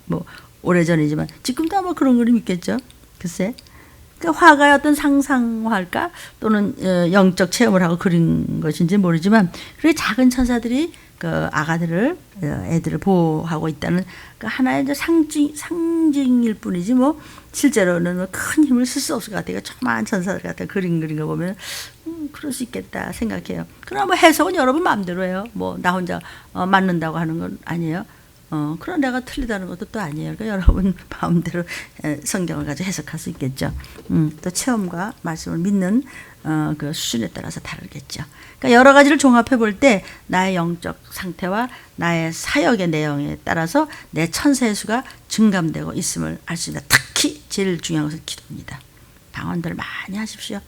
뭐 오래전이지만 지금도 아마 그런 그림 있겠죠. 글쎄. 그 화가의 어떤 상상화일까 또는 영적 체험을 하고 그린 것인지 모르지만 그렇게 작은 천사들이 그 아가들을 애들을 보호하고 있다는 그 하나의 이제 상징일 뿐이지 뭐 실제로는 큰 힘을 쓸 수 없을 것 같아요. 조그마한 천사들 갖다 그린 거 보면 그럴 수 있겠다 생각해요. 그러나 뭐 해석은 여러분 마음대로 해요. 뭐 나 혼자 맞는다고 하는 건 아니에요. 그런 내가 틀리다는 것도 또 아니에요. 그러니까 여러분 마음대로 성경을 가지고 해석할 수 있겠죠. 또 체험과 말씀을 믿는 그 수준에 따라서 다르겠죠. 그러니까 여러 가지를 종합해 볼 때 나의 영적 상태와 나의 사역의 내용에 따라서 내 천사의 수가 증감되고 있음을 알 수 있습니다. 특히 제일 중요한 것은 기도입니다. 방언들 많이 하십시오.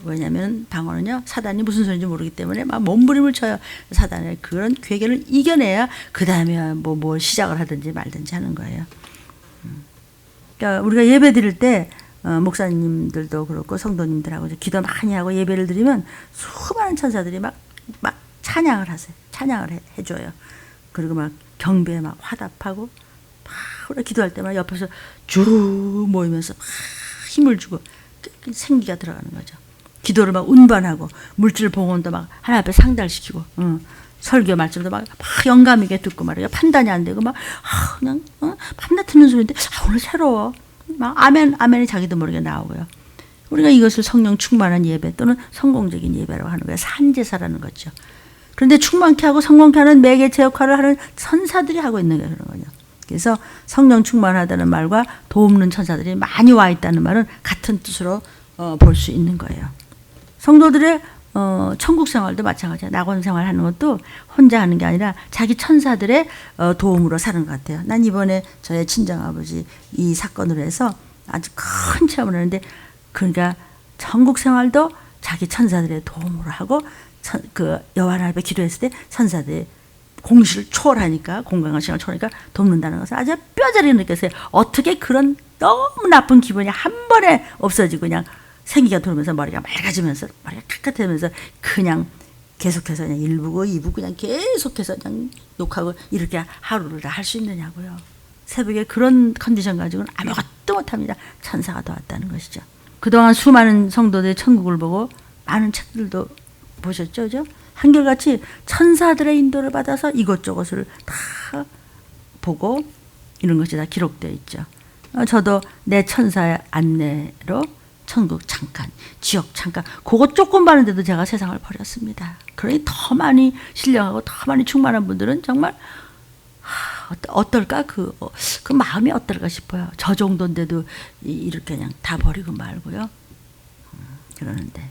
왜냐하면 방언은요 사단이 무슨 소리인지 모르기 때문에 막 몸부림을 쳐요. 사단의 그런 괴계를 이겨내야 그 다음에 뭘 시작을 하든지 말든지 하는 거예요. 그러니까 우리가 예배 드릴 때 목사님들도 그렇고 성도님들하고 기도 많이 하고 예배를 드리면 수많은 천사들이 막 찬양을 하세요. 찬양을 해줘요. 그리고 막 경배에 막 화답하고 막 우리가 기도할 때만 옆에서 쭉 모이면서 막 힘을 주고 생기가 들어가는 거죠. 기도를 막 운반하고 물질 봉헌도 막 하나 앞에 상달시키고 설교 말씀도 막 영감 있게 듣고 말이에요. 판단이 안 되고 막 그냥 밤낮 듣는 소리인데 오늘 새로워. 막 아멘이 자기도 모르게 나오고요. 우리가 이것을 성령 충만한 예배 또는 성공적인 예배라고 하는 거예요. 산제사라는 거죠. 그런데 충만케 하고 성공케 하는 매개체 역할을 하는 천사들이 하고 있는 게 그런 거죠. 그래서 성령 충만하다는 말과 도움는 천사들이 많이 와 있다는 말은 같은 뜻으로 볼 수 있는 거예요. 성도들의 천국 생활도 마찬가지예요. 낙원 생활하는 것도 혼자 하는 게 아니라 자기 천사들의 도움으로 사는 것 같아요. 난 이번에 저의 친정아버지 이 사건으로 해서 아주 큰 체험을 했는데 그러니까 천국 생활도 자기 천사들의 도움으로 하고 그 여호와 하나님 앞에 기도했을 때 천사들의 공시를 초월하니까 공간과 시간을 초월하니까 돕는다는 것을 아주 뼈저리게 느꼈어요. 어떻게 그런 너무 나쁜 기분이 한 번에 없어지고 그냥 생기가 돌면서 머리가 맑아지면서 머리가 깍깍해지면서 그냥 계속해서 그냥 1부고 2부 그냥 계속해서 그냥 욕하고 이렇게 하루를 다 할 수 있느냐고요. 새벽에 그런 컨디션 가지고는 아무것도 못합니다. 천사가 도왔다는 것이죠. 그동안 수많은 성도들의 천국을 보고 많은 책들도 보셨죠? 그죠? 한결같이 천사들의 인도를 받아서 이것저것을 다 보고 이런 것이 다 기록되어 있죠. 저도 내 천사의 안내로 천국 잠깐, 지옥 잠깐, 그거 조금 봤는데도 제가 세상을 버렸습니다. 그러니 더 많이 신령하고 더 많이 충만한 분들은 정말 어떨까? 그 마음이 어떨까 싶어요. 저 정도인데도 이렇게 그냥 다 버리고 말고요. 그러는데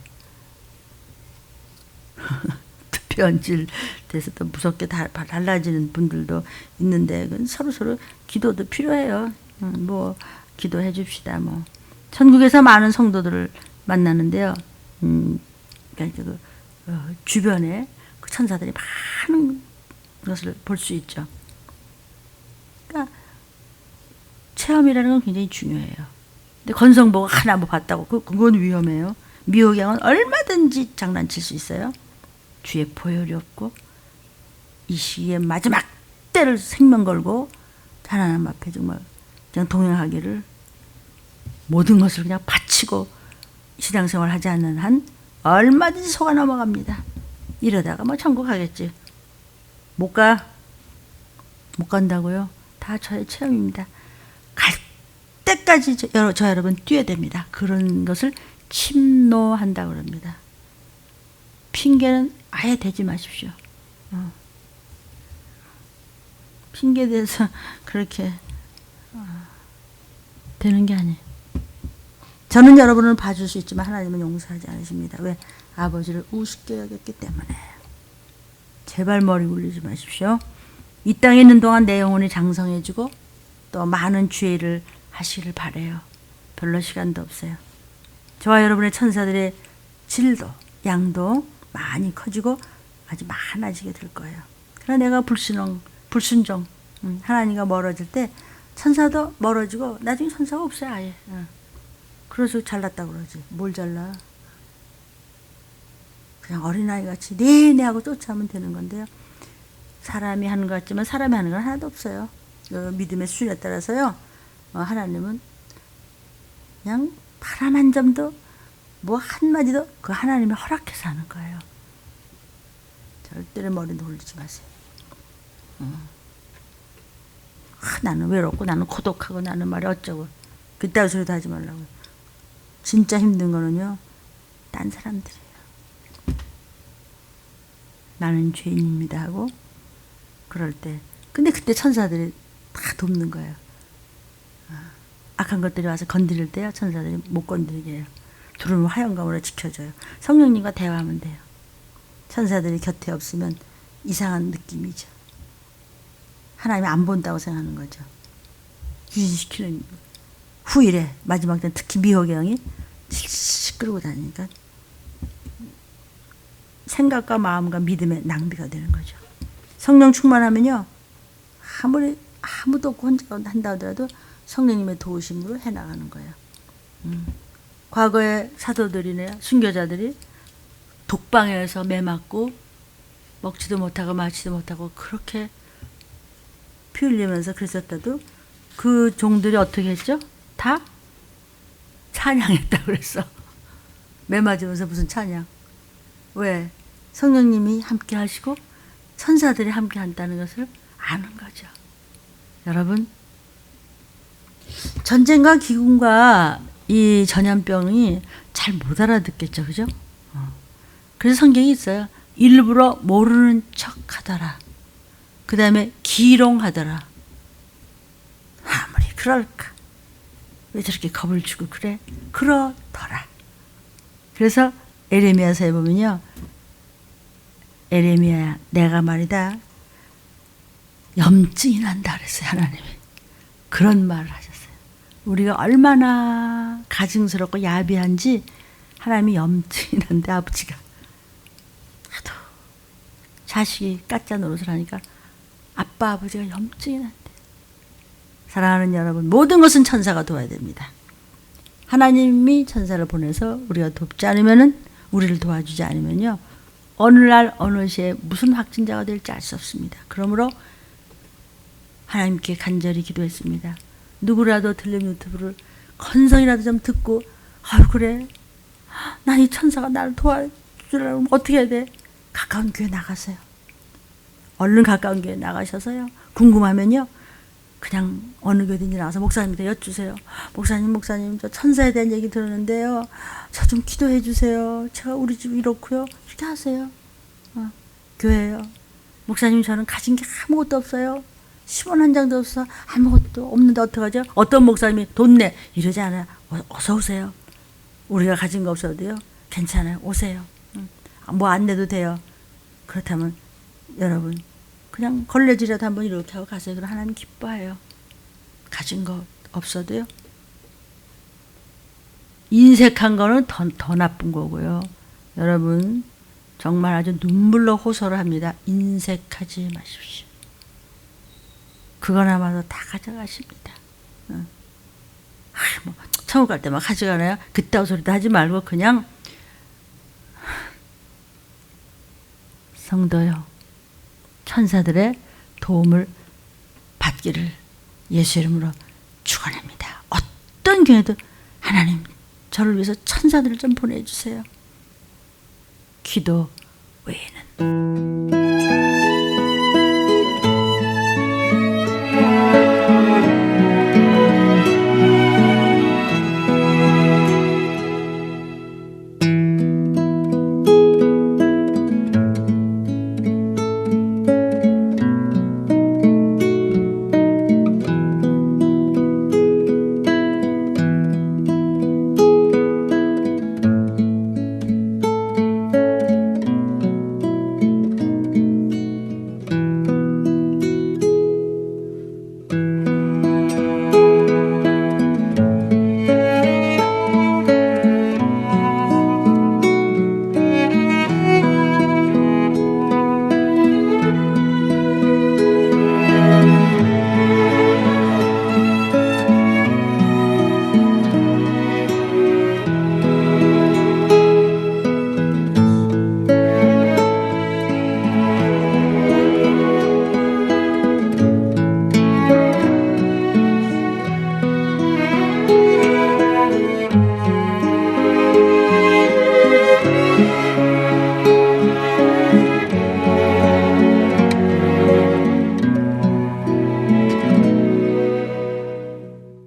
투표연질 돼서 또 무섭게 달라지는 분들도 있는데 서로 기도도 필요해요. 뭐 기도해 줍시다. 뭐 천국에서 많은 성도들을 만나는데요. 그러니까 주변에 그 천사들이 많은 것을 볼 수 있죠. 그러니까 체험이라는 건 굉장히 중요해요. 근데 건성보고 하나 뭐 봤다고 그건 위험해요. 미혹양은 얼마든지 장난칠 수 있어요. 주의 보혈이 없고 이 시기에 마지막 때를 생명 걸고 하나님 앞에 정말 그냥 동행하기를 모든 것을 그냥 바치고 신앙생활 하지 않는 한 얼마든지 속아 넘어갑니다. 이러다가 뭐 천국 가겠지. 못 간다고요? 다 저의 체험입니다. 갈 때까지 저 여러분 뛰어야 됩니다. 그런 것을 침노한다고 그럽니다. 핑계는 아예 대지 마십시오. 핑계 대서 그렇게 되는 게 아니에요. 저는 여러분을 봐줄 수 있지만 하나님은 용서하지 않으십니다. 왜? 아버지를 우습게 여겼기 때문에. 제발 머리 굴리지 마십시오. 이 땅에 있는 동안 내 영혼이 장성해지고 또 많은 주의를 하시기를 바라요. 별로 시간도 없어요. 저와 여러분의 천사들의 질도 양도 많이 커지고 아주 많아지게 될 거예요. 그러나 내가 불순종 하나님과 멀어질 때 천사도 멀어지고 나중에 천사가 없어요. 아예. 그래서 잘났다고 그러지. 뭘 잘나. 그냥 어린아이같이 네네 하고 쫓아오면 되는 건데요. 사람이 하는 것 같지만 사람이 하는 건 하나도 없어요. 믿음의 수준에 따라서요. 하나님은 그냥 바람 한 점도 뭐 한마디도 그 하나님이 허락해서 하는 거예요. 절대로 머리 돌리지 마세요. 나는 외롭고 나는 고독하고 나는 말이 어쩌고 그따위 소리도 하지 말라고요. 진짜 힘든 거는요. 딴 사람들이에요. 나는 죄인입니다 하고 그럴 때 근데 그때 천사들이 다 돕는 거예요. 악한 것들이 와서 건드릴 때요. 천사들이 못 건드리게 해요. 두루는 화영감으로 지켜줘요. 성령님과 대화하면 돼요. 천사들이 곁에 없으면 이상한 느낌이죠. 하나님이 안 본다고 생각하는 거죠. 유진시키는 후일에 마지막 때는 특히 미호경이 씩씩 끌고 다니니까 생각과 마음과 믿음의 낭비가 되는 거죠. 성령 충만하면요. 아무리 아무도 없고 혼자 한다 하더라도 성령님의 도우심으로 해나가는 거예요. 과거의 사도들이나 순교자들이 독방에서 매 맞고 먹지도 못하고 마시지도 못하고 그렇게 피 흘리면서 그랬었다도 그 종들이 어떻게 했죠? 다 찬양했다고 그랬어. 매 맞으면서 무슨 찬양. 왜? 성령님이 함께 하시고 천사들이 함께 한다는 것을 아는 거죠. 여러분, 전쟁과 기근과 이 전염병이 잘 못 알아듣겠죠. 그죠? 그래서 성경이 있어요. 일부러 모르는 척 하더라. 그 다음에 기롱하더라. 아무리 그럴까. 왜 저렇게 겁을 주고 그래? 그러더라. 그래서 에레미야서에 보면요. 에레미야야 내가 말이다. 염증이 난다 그랬어요. 하나님이. 그런 말을 하셨어요. 우리가 얼마나 가증스럽고 야비한지 하나님이 염증이 난데 아버지가 하도 자식이 까짜 노릇을 하니까 아빠 아버지가 염증이 난대. 사랑하는 여러분, 모든 것은 천사가 도와야 됩니다. 하나님이 천사를 보내서 우리가 돕지 않으면은 우리를 도와주지 않으면요. 어느 날 어느 시에 무슨 확진자가 될지 알 수 없습니다. 그러므로 하나님께 간절히 기도했습니다. 누구라도 들림 유튜브를 건성이라도 좀 듣고 그래 나 이 천사가 나를 도와주려면 어떻게 해야 돼? 가까운 교회 나가세요. 얼른 가까운 교회 나가셔서요. 궁금하면요. 그냥 어느 교회든지 나와서 목사님한테 여쭈세요. 목사님 저 천사에 대한 얘기 들었는데요. 저 좀 기도해 주세요. 제가 우리 집 이렇고요. 이렇게 하세요. 교회요. 목사님 저는 가진 게 아무것도 없어요. 10원 한 장도 없어. 아무것도 없는데 어떡하죠? 어떤 목사님이 돈 내. 이러지 않아요. 어서 오세요. 우리가 가진 거 없어도요. 괜찮아요. 오세요. 뭐 안 내도 돼요. 그렇다면 여러분 그냥 걸레질이라도 한번 이렇게 하고 가세요. 그럼 하나님 기뻐해요. 가진 거 없어도요. 인색한 거는 더 나쁜 거고요. 여러분 정말 아주 눈물로 호소를 합니다. 인색하지 마십시오. 그거나마도 다 가져가십니다. 뭐 천국 갈 때 막 가져가나요? 그따위 소리도 하지 말고 그냥 성도요. 천사들의 도움을 받기를 예수 이름으로 축원합니다. 어떤 경우에도 하나님 저를 위해서 천사들을 좀 보내주세요. 기도 외에는.